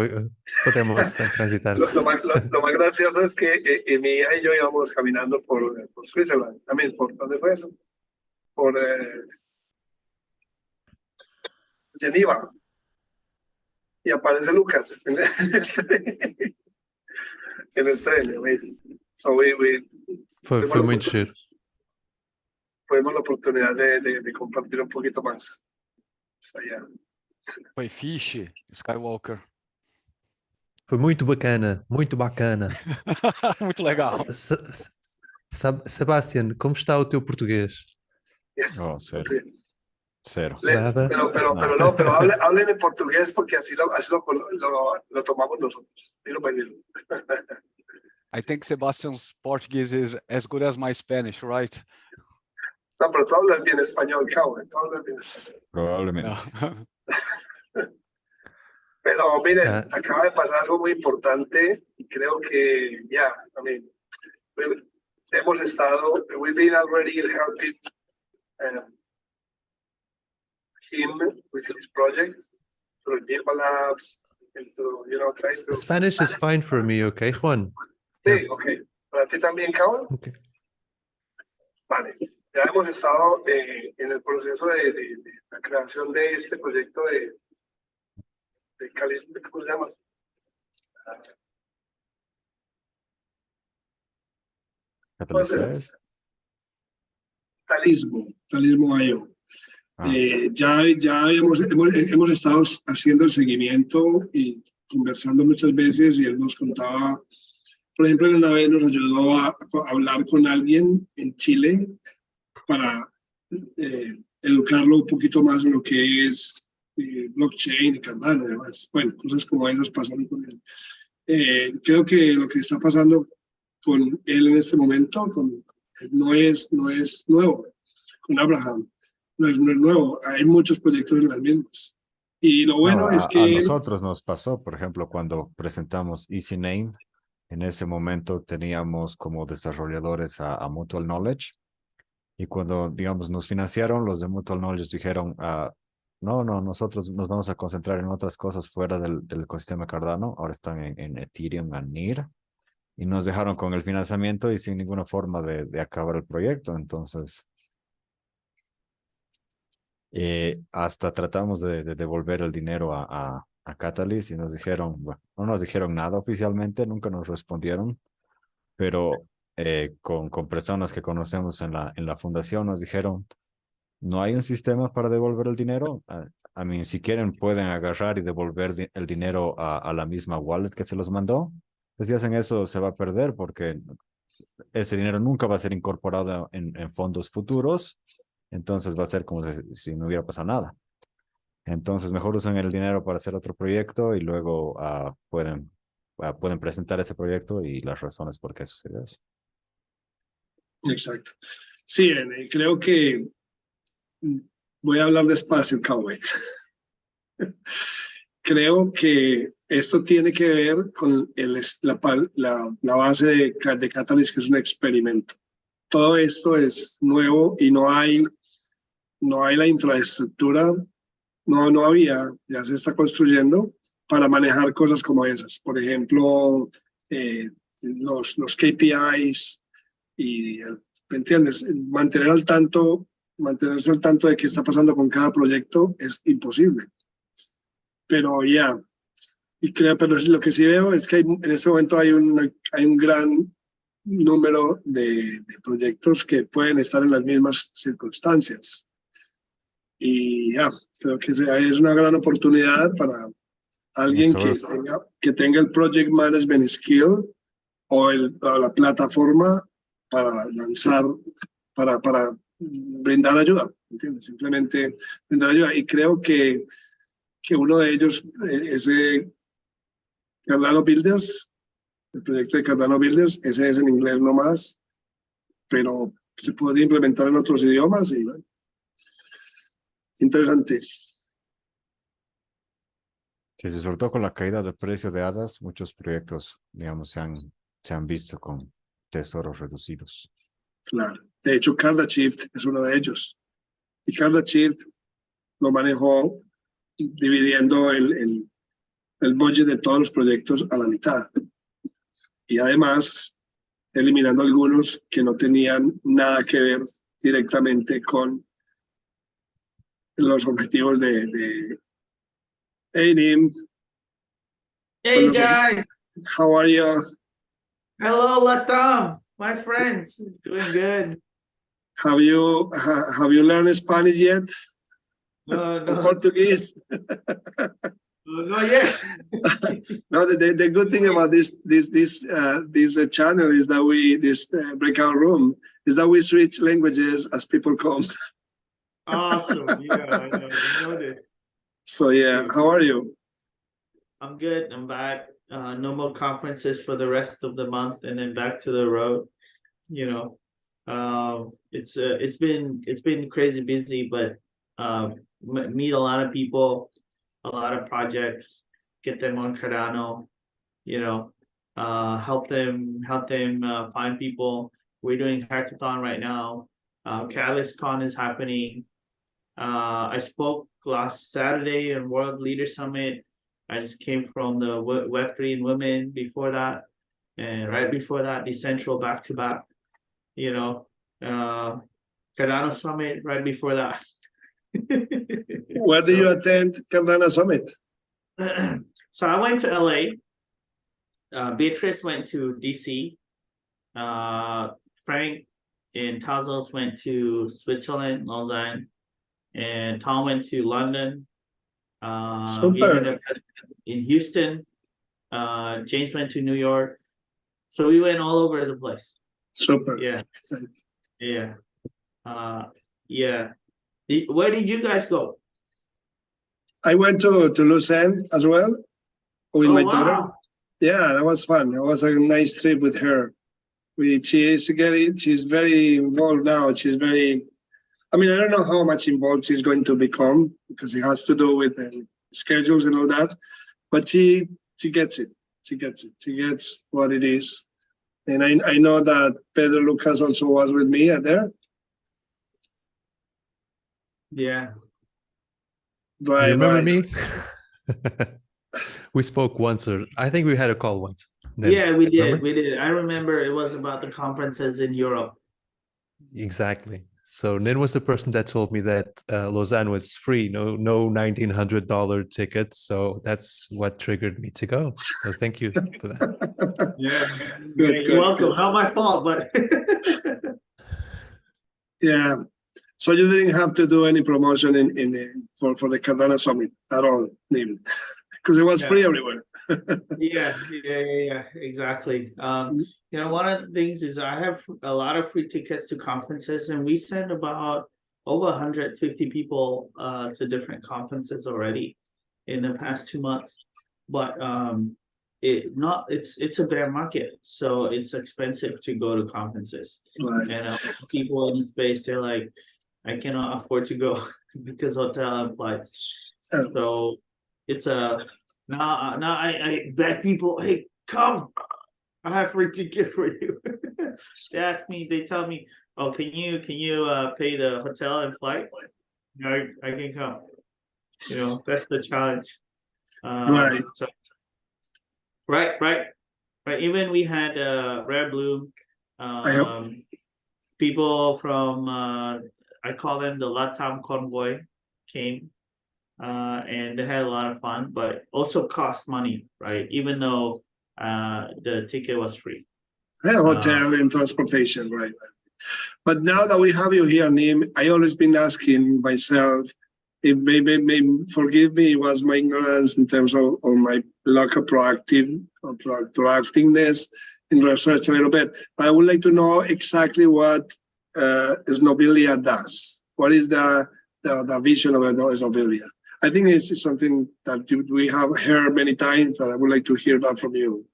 podemos transitar. lo más gracioso es que mi hija y yo íbamos caminando por Switzerland, también, ¿por dónde fue eso? Por Geneva. Y aparece Lucas en el tren. Amazing. So Fue muito giro. tuvimos la oportunidad de compartir un poquito más. So, yeah. Foi Fish, Skywalker. Foi muito bacana, muito bacana. Muito legal. Sebastian, como está o teu português? Yes. Oh, cero. Sí. Cero. Nada. Pero hablen en portugués porque así lo tomamos nosotros. Dilo para dilo. I think Sebastian's Portuguese is as good as my Spanish, right? No, pero tú hablas bien español, Cauê. Tú hablas bien español. Probablemente. No. Pero miren, acaba de pasar algo muy importante y creo que ya, hemos estado, we've been already helping him with his project through Gilba Labs and through, trying to... Spanish is fine for me, okay, Juan? Sí, ok. ¿Para ti también, Cauê? Okay. Vale. Ya hemos estado en el proceso de la creación de este proyecto de ¿cómo se llama? ¿Catalizadores? Talismo.io. Ya hemos estado haciendo el seguimiento y conversando muchas veces y él nos contaba, por ejemplo, una vez nos ayudó a hablar con alguien en Chile para educarlo un poquito más en lo que es blockchain y Cardano y demás. Bueno, cosas como esas pasaron con él. Creo que lo que está pasando con él en este momento no es nuevo. Con Abraham no es nuevo. Hay muchos proyectos en las mismas. Y lo bueno es que... A nosotros nos pasó, por ejemplo, cuando presentamos Easy Name, en ese momento teníamos como desarrolladores a Mutual Knowledge. Y cuando, digamos, nos financiaron, los de Mutual Knowledge dijeron... No, nosotros nos vamos a concentrar en otras cosas fuera del ecosistema Cardano. Ahora están en Ethereum, en NIR, y nos dejaron con el financiamiento y sin ninguna forma de acabar el proyecto. Entonces, hasta tratamos de devolver el dinero a Catalyst y nos dijeron, bueno, no nos dijeron nada oficialmente, nunca nos respondieron, pero con personas que conocemos en la fundación nos dijeron, no hay un sistema para devolver el dinero. Si quieren pueden agarrar y devolver el dinero a la misma wallet que se los mandó. Pues si hacen eso se va a perder porque ese dinero nunca va a ser incorporado en fondos futuros. Entonces va a ser como si no hubiera pasado nada. Entonces mejor usan el dinero para hacer otro proyecto y luego pueden presentar ese proyecto y las razones por qué sucedió eso. Exacto. Sí, creo que voy a hablar despacio, Cauê. Creo que esto tiene que ver con la base de Catalyst, que es un experimento. Todo esto es nuevo y no hay la infraestructura, no había, ya se está construyendo para manejar cosas como esas. Por ejemplo, los KPIs y, ¿me entiendes? Mantenerse al tanto de qué está pasando con cada proyecto es imposible. Pero pero lo que sí veo es que en este momento hay un gran número de proyectos que pueden estar en las mismas circunstancias. Y ya, creo que es una gran oportunidad para alguien que tenga el project management skill o la plataforma para lanzar, para brindar ayuda, ¿entiendes? Simplemente brindar ayuda. Y creo que uno de ellos es Cardano Builders, el proyecto de Cardano Builders, ese es en inglés nomás, pero se puede implementar en otros idiomas y bueno, interesante. Sí, sobre todo con la caída del precio de hadas, muchos proyectos, digamos, se han visto con tesoros reducidos. Claro. De hecho, CardaShift es uno de ellos. Y CardaShift lo manejó dividiendo el budget de todos los proyectos a la mitad. Y además, eliminando algunos que no tenían nada que ver directamente con los objetivos de Hey, Ninh. Hey guys, How are you? hello Latam, my friends, doing good. Have you learned Spanish yet? No, Or Portuguese? not yet. No, the good thing about this channel is that this breakout room is that we switch languages as people come. Awesome, yeah, I know this. So yeah, how are you? I'm good. I'm back. No more conferences for the rest of the month, and then back to the road. You know, it's been crazy busy, but meet a lot of people, a lot of projects, get them on Cardano. You know, help them find people. We're doing hackathon right now. CatalystCon is happening. I spoke last Saturday in World Leader Summit. I just came from the Web3 and Women before that, and right before that, Decentral back to back. You know, Cardano Summit right before that. Where do you attend Cardano Summit? So I went to LA. Beatrice went to DC. Frank and Tazos went to Switzerland, Lausanne, and Tom went to London. We ended up in Houston. James went to New York. So we went all over the place. Super. Yeah. Yeah. Where did you guys go? I went to Lausanne as well with my daughter. Yeah, that was fun. It was a nice trip with her. She's very involved now. I mean, I don't know how much involved she's going to become because it has to do with schedules and all that. But she gets it. She gets what it is. And I know that Pedro Lucas also was with me there. Yeah. Right. You remember me? We spoke once, or I think we had a call once. Then, yeah, we did. Remember? We did. I remember it was about the conferences in Europe. Exactly. So Ninh was the person that told me that Lausanne was free, no $1,900 tickets. So that's what triggered me to go. So thank you for that. Yeah, you're welcome. Not my fault, but yeah. So you didn't have to do any promotion for the Cardano Summit at all, Ninh, because it was free everywhere. yeah, exactly. You know, one of the things is I have a lot of free tickets to conferences, and we send about over 150 people to different conferences already in the past 2 months. But it's a bear market, so it's expensive to go to conferences. Right. And people in the space, they're like, I cannot afford to go because hotel and flights. So it's now I beg people, hey, come, I have free ticket for you. They tell me, oh, can you pay the hotel and flight? You know, I can come. You know, that's the challenge. Right. So, right. Even we had Rare Bloom, people from I call them the Latam Convoy came. And they had a lot of fun, but also cost money, right? Even though the ticket was free. Hotel and transportation, right. But now that we have you here, Ninh, I always been asking myself, if maybe forgive me, it was my ignorance in terms of my lack of proactiveness in research a little bit. But I would like to know exactly what Snobilia does. What is the vision of Snobilia? I think it's something that we have heard many times, but I would like to hear that from you.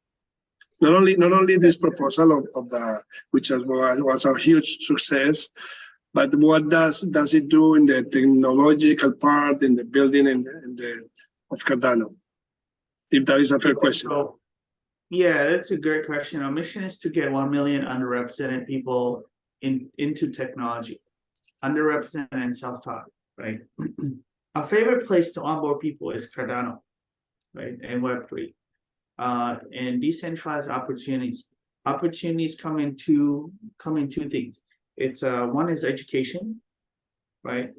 Not only this proposal of the, which was a huge success, but what does it do in the technological part, in the building of Cardano? If that is a fair question. So, yeah, that's a great question. Our mission is to get 1 million underrepresented people into technology, underrepresented and self-taught, right? Our favorite place to onboard people is Cardano, right, and Web3. And decentralized opportunities. Opportunities come in two things. It's one is education, right?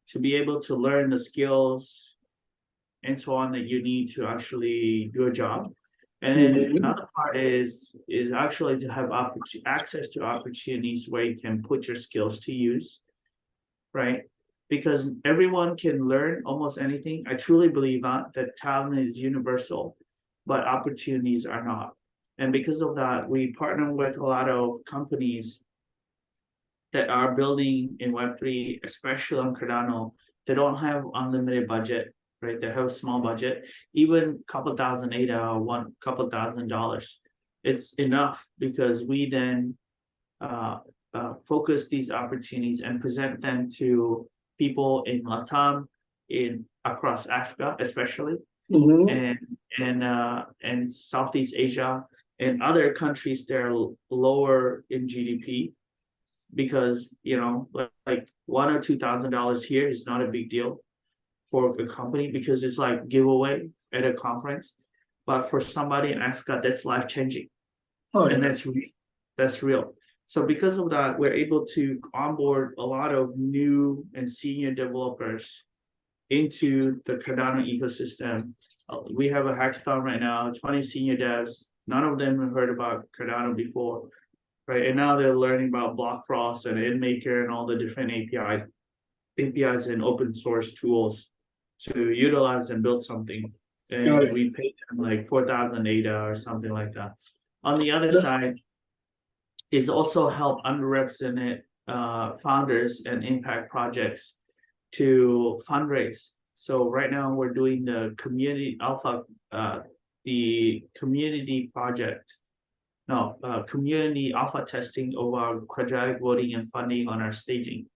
To be able to learn the skills and so on that you need to actually do a job. And then another part is actually to have access to opportunities where you can put your skills to use, right? Because everyone can learn almost anything. I truly believe that talent is universal, but opportunities are not. And because of that, we partner with a lot of companies that are building in Web3, especially on Cardano. They don't have unlimited budget, right? They have a small budget, even a couple thousand ADA or couple $1,000. It's enough because we then focus these opportunities and present them to people in Latam, across Africa, especially, and Southeast Asia and other countries that are lower in GDP, because like $1,000 or $2,000 here is not a big deal for a company because it's like giveaway at a conference, but for somebody in Africa that's life-changing. And that's real. So because of that, we're able to onboard a lot of new and senior developers into the Cardano ecosystem. We have a hackathon right now, 20 senior devs. None of them have heard about Cardano before, right? And now they're learning about Block Frost and InMaker and all the different APIs and open source tools to utilize and build something. And we paid them like 4,000 ADA or something like that. On the other side is also help underrepresented founders and impact projects to fundraise. So right now we're doing the community alpha, community alpha testing of our quadratic voting and funding on our staging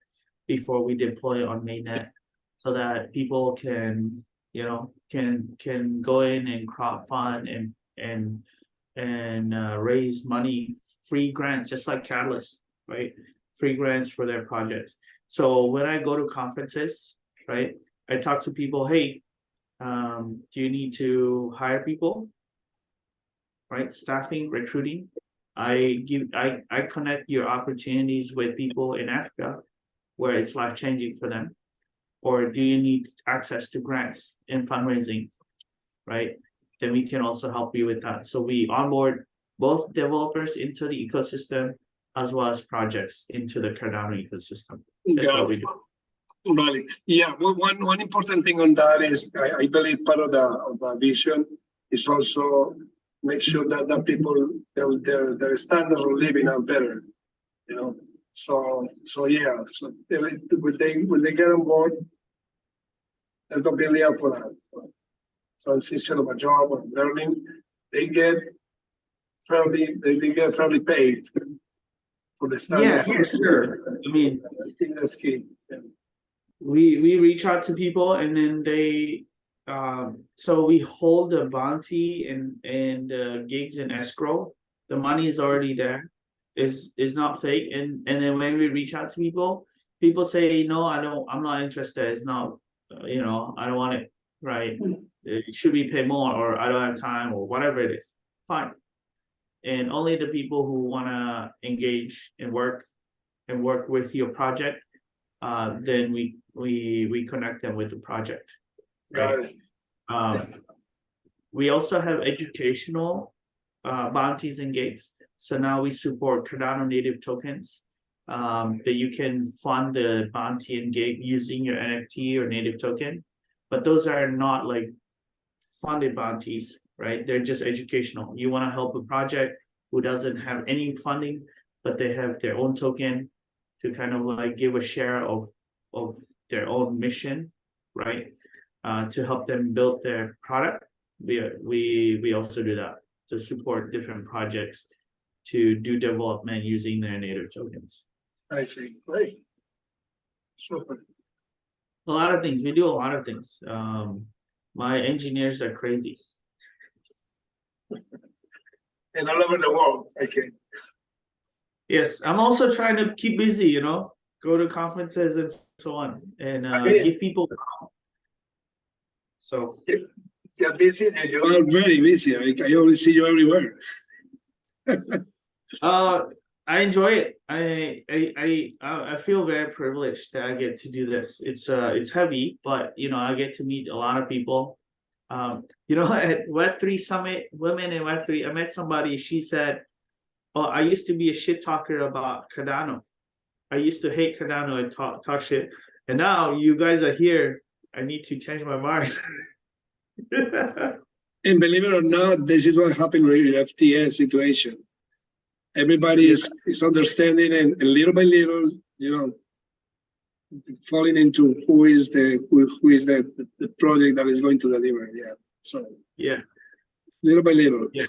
before we deploy on mainnet, so that people can go in and crowdfund and raise money, free grants, just like Catalyst, right? Free grants for their projects. So when I go to conferences, right, I talk to people, hey, do you need to hire people, right? Staffing, recruiting. I connect your opportunities with people in Africa where it's life-changing for them. Or do you need access to grants and fundraising, right? Then we can also help you with that. So we onboard both developers into the ecosystem as well as projects into the Cardano ecosystem. That's what we do. Right. Yeah. One important thing on that is I believe part of the vision is also make sure that the people their standards of living are better. So yeah. So when they get on board, there's no barrier for that. Transition of a job or learning, they get fairly paid for the standard. Yeah, for sure. I mean, I think that's key. Yeah. We reach out to people and then they so we hold the bounty and gigs in escrow. The money is already there. Is not fake. And then when we reach out to people say, no, I'm not interested. It's not, I don't want it, right? Should we pay more, or I don't have time, or whatever it is. Fine. And only the people who want to engage and work with your project, then we connect them with the project. Right. We also have educational bounties and gigs. So now we support Cardano native tokens that you can fund the bounty and gig using your NFT or native token. But those are not like funded bounties, right? They're just educational. You want to help a project who doesn't have any funding, but they have their own token to kind of like give a share of their own mission, right? To help them build their product. We also do that to support different projects to do development using their native tokens. I see. Great. Super. A lot of things. We do a lot of things. My engineers are crazy. And all over the world, I think. Yes, I'm also trying to keep busy, you know, go to conferences and so on, and give people. So You're busy. You are very busy. I always see you everywhere. I enjoy it. I feel very privileged that I get to do this. It's heavy, but you know, I get to meet a lot of people. You know, at Web3 Summit, Women in Web3, I met somebody. She said, "Oh, I used to be a shit talker about Cardano. I used to hate Cardano and talk shit. And now you guys are here. I need to change my mind." And believe it or not, this is what happened with the FTS situation. Everybody is understanding, and little by little, you know, falling into who is the project that is going to deliver. Yeah. So yeah, little by little. Yeah.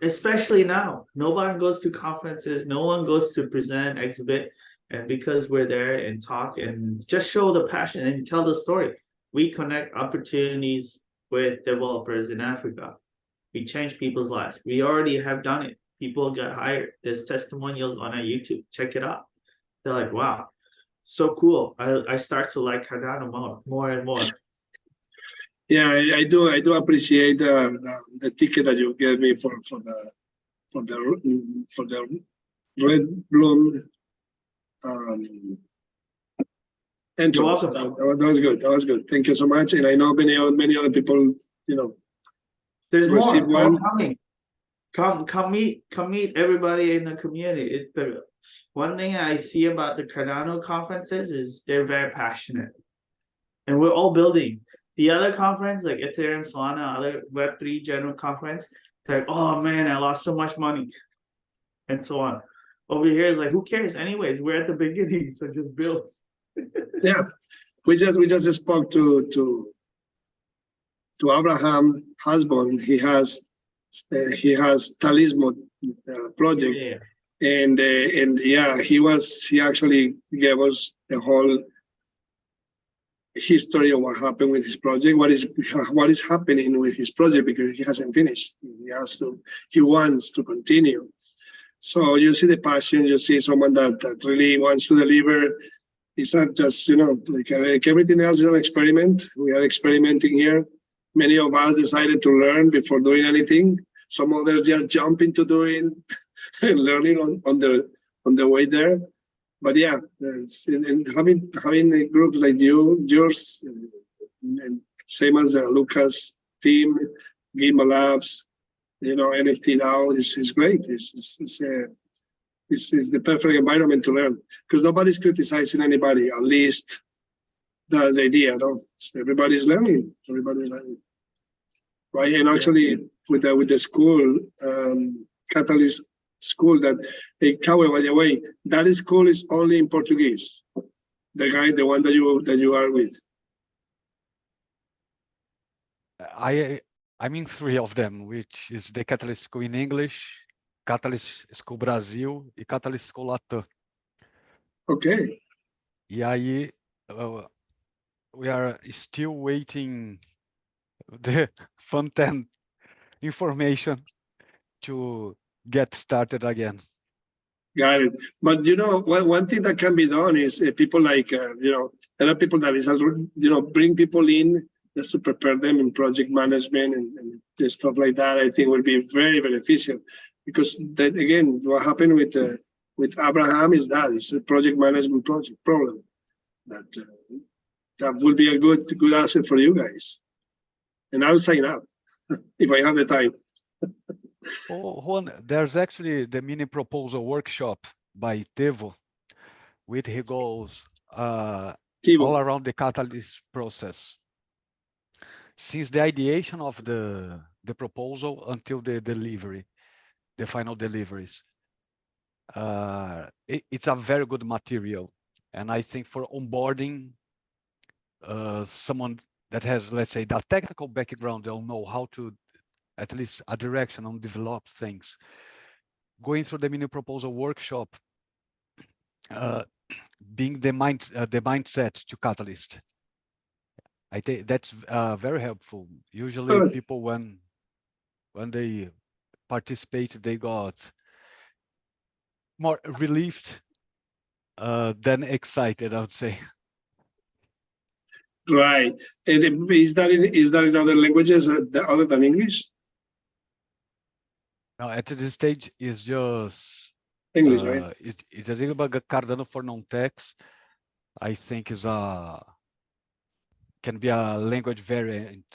Especially now, no one goes to conferences, no one goes to present, exhibit, and because we're there and talk and just show the passion and tell the story, we connect opportunities with developers in Africa. We change people's lives. We already have done it. People got hired. There's testimonials on our YouTube. Check it out. They're like, wow, so cool. I start to like Cardano more and more. Yeah, I do appreciate the ticket that you gave me for the Red Bloom entrance. That was good. That was good. Thank you so much. And I know many other people, you know. There's more one. coming. Come meet everybody in the community. One thing I see about the Cardano conferences is they're very passionate, and we're all building. The other conference, like Ethereum, Solana, other Web3 general conference, they're like, oh man, I lost so much money, and so on. Over here is like, who cares? Anyways, we're at the beginning, so just build. Yeah, we just spoke to Abraham Hazbun. He has Talismo project, and yeah, he actually gave us the whole history of what happened with his project, what is happening with his project, because he hasn't finished. He wants to continue. So you see the passion, you see someone that really wants to deliver. It's not just, you know, like everything else is an experiment. We are experimenting here. Many of us decided to learn before doing anything. Some others just jump into doing and learning on the way there. But yeah, and having groups like yours, and same as the Lucas team, Gima Labs, you know, NFT now is great. It's the perfect environment to learn, because nobody's criticizing anybody. At least that's the idea, no? Everybody's learning. Right? And actually, with the school, Catalyst School, that Cauê, by the way, that school is only in Portuguese. The one that you are with. I'm in 3 of them, which is the Catalyst School in English, Catalyst School Brasil e Catalyst School Latam. Okay. E aí, we are still waiting the front-end information to get started again. Got it. But you know, one thing that can be done is people like, you know, there are people that is, you know, bring people in just to prepare them in project management and stuff like that. I think will be very beneficial, because that, again, what happened with Abraham is that it's a project management problem that would be a good asset for you guys. And I'll sign up if I have the time. Oh, Juan, there's actually the mini proposal workshop by Tevo, which he goes all Tivo. around the catalyst process. Since the ideation of the proposal until the delivery, the final deliveries. It's a very good material. And I think for onboarding someone that has, let's say, that technical background, they'll know how to, at least a direction on develop things. Going through the mini proposal workshop, being the mindset to catalyst. I think that's very helpful. Usually Good. people, when they participate, they got more relieved than excited, I would say. Right. And is that in other languages other than English? Now, at this stage, is just English, right? it's a little bit Cardano for non-techs. I think can be a language variant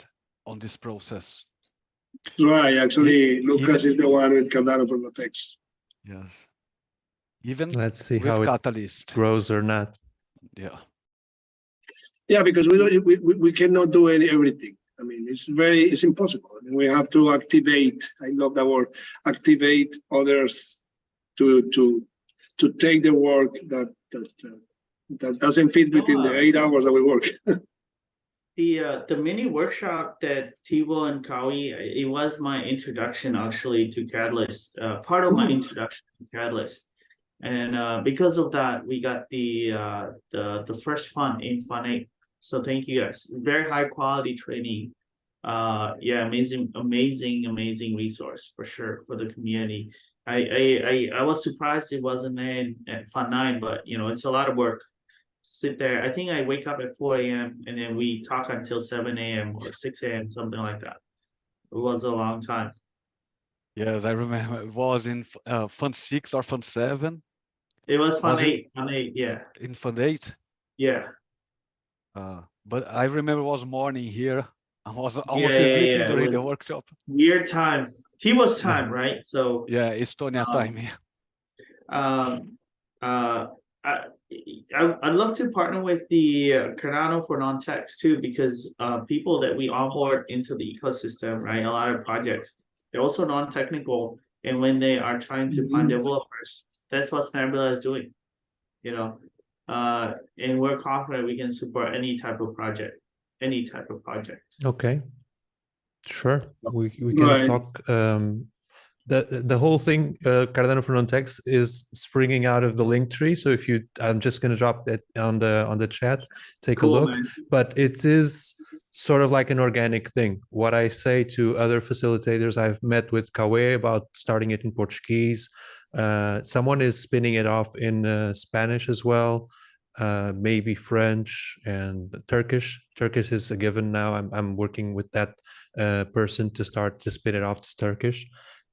on this process. Right. Actually, Lucas even, is the one with Cardano for the text. Yes. Even Let's see with how Catalyst. it grows or not. Yeah. Yeah, because we cannot do everything. I mean, it's impossible. I mean, we have to activate. I love that word. Activate others to take the work that doesn't fit within the 8 hours that we work. The mini workshop that Tivo and Cauê, it was my introduction actually to Catalyst, part of my introduction to Catalyst. And because of that, we got the first fund in Fund 8. So thank you guys. Very high quality training. Yeah, amazing resource for sure for the community. I was surprised it wasn't in at Fund 9, but you know, it's a lot of work. Sit there. I think I wake up at 4 a.m. and then we talk until 7 a.m. or 6 a.m. something like that. It was a long time. Yes, I remember it was in Fund 6 or Fund 7. It was Fund 8. Fund 8, yeah. In Fund 8? Yeah. But I remember it was morning here. I was sleeping during the workshop. Weird time. Tivo's time, right? So yeah, Estonia time. I'd love to partner with the Cardano for non-techs too, because people that we onboard into the ecosystem, right? A lot of projects, they're also non-technical, and when they are trying to find developers, that's what Snabula is doing, you know. And we're confident we can support any type of project. Okay, sure. We can talk. The whole thing, Cardano for non-techs, is springing out of the link tree. So if I'm just going to drop that on the chat, take a look. Man. But it is sort of like an organic thing. What I say to other facilitators, I've met with Cauê about starting it in Portuguese. Someone is spinning it off in Spanish as well. Maybe French and Turkish. Turkish is a given now. I'm working with that person to start to spin it off to Turkish.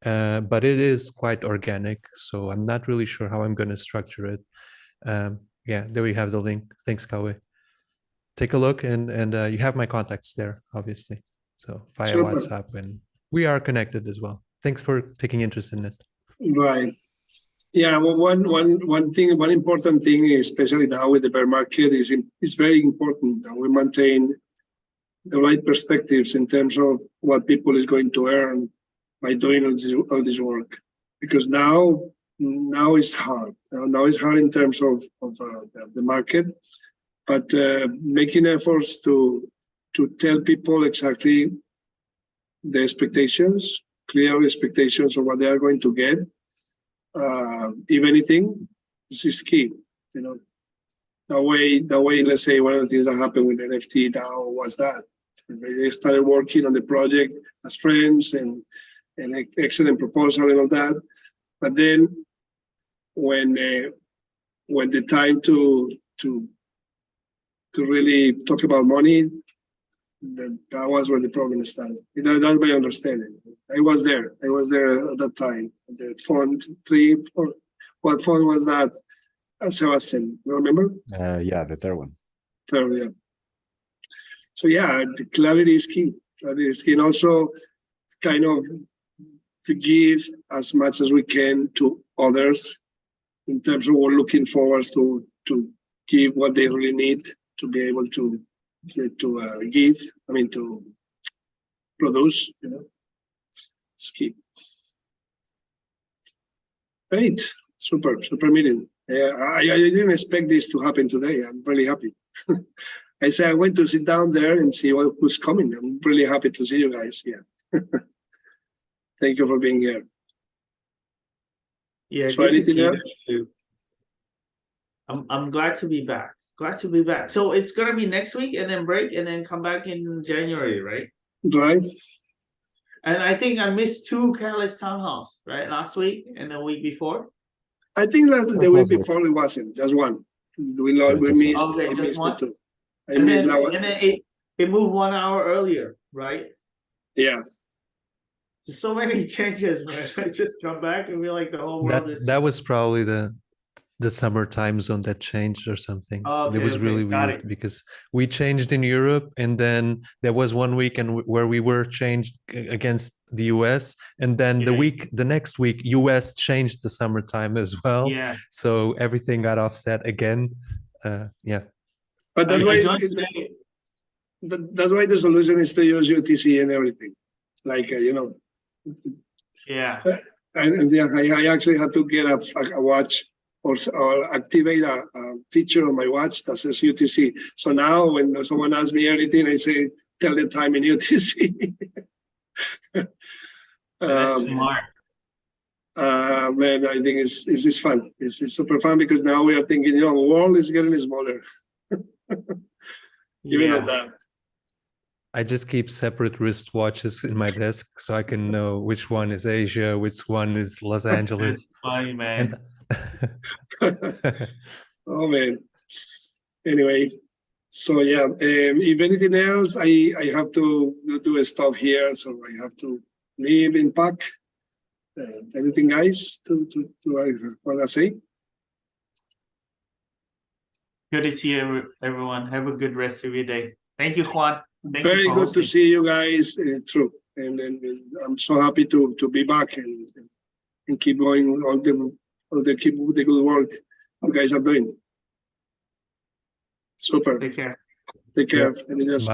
But it is quite organic, so I'm not really sure how I'm going to structure it. Yeah, there we have the link. Thanks, Cauê. Take a look, and you have my contacts there, obviously. So via WhatsApp, and we are connected as well. Thanks for taking interest in it. Right. Yeah. Well, one important thing, especially now with the bear market, is very important that we maintain the right perspectives in terms of what people is going to earn by doing all this work, because now it's hard. Now it's hard in terms of the market, but making efforts to tell people exactly the expectations, clear expectations of what they are going to get. If anything, this is key. You know, the way. Let's say one of the things that happened with NFT DAO was that they started working on the project as friends and an excellent proposal and all that, but then when the time to really talk about money, that was where the problem started. That's my understanding. I was there at that time. The Fund 3, what fund was that? Sebastian, you remember? Yeah, the third one. Third, yeah. So yeah, the clarity is key. And also kind of to give as much as we can to others in terms of we're looking forward to give what they really need to be able to give, I mean, to produce, you know, it's key. Great, super meeting. I didn't expect this to happen today. I'm really happy. I said I went to sit down there and see who's coming. I'm really happy to see you guys here. Thank you for being here. Yeah, So good to anything see else? you. I'm glad to be back. Glad to be back. So it's gonna be next week and then break and then come back in January, right? Right. And I think I missed 2 Catalyst Town Halls, right? Last week and the week before. I think the That week was good. before it wasn't, just one. We just one. missed, Okay, I just missed one? it too. I And missed then, that one. and then it moved 1 hour earlier, right? Yeah. There's so many changes, man. I just come back and feel like the whole world is. That was probably the summer time zone that changed or something. Oh, It okay, was okay, really got weird it. because we changed in Europe, and then there was one week where we were changed against the US, and then Yeah. the next week US changed the summertime as well. Yeah. So everything got offset again. Yeah. But that's I why joined today. that's why the solution is to use UTC and everything. Like you know. Yeah. And yeah, I actually had to get a watch or activate a feature on my watch that says UTC. So now when someone asks me anything, I say, tell the time in UTC. That's smart. Man, I think it's fun. It's super fun because now we are thinking, you know, the world is getting smaller. Even Yeah. at that. I just keep separate wristwatches in my desk so I can know which one is Asia, which one is Los Angeles. That's funny, man. Oh man. Anyway, so yeah. If anything else, I have to do a stop here, so I have to leave and pack. Anything, guys? To what I say? Good to see everyone. Have a good rest of your day. Thank you, Juan. Thank you Very for good to hosting. see you guys. True, and I'm so happy to be back and keep going all the keep the good work you guys are doing. Super. Take care. Take care. Bye.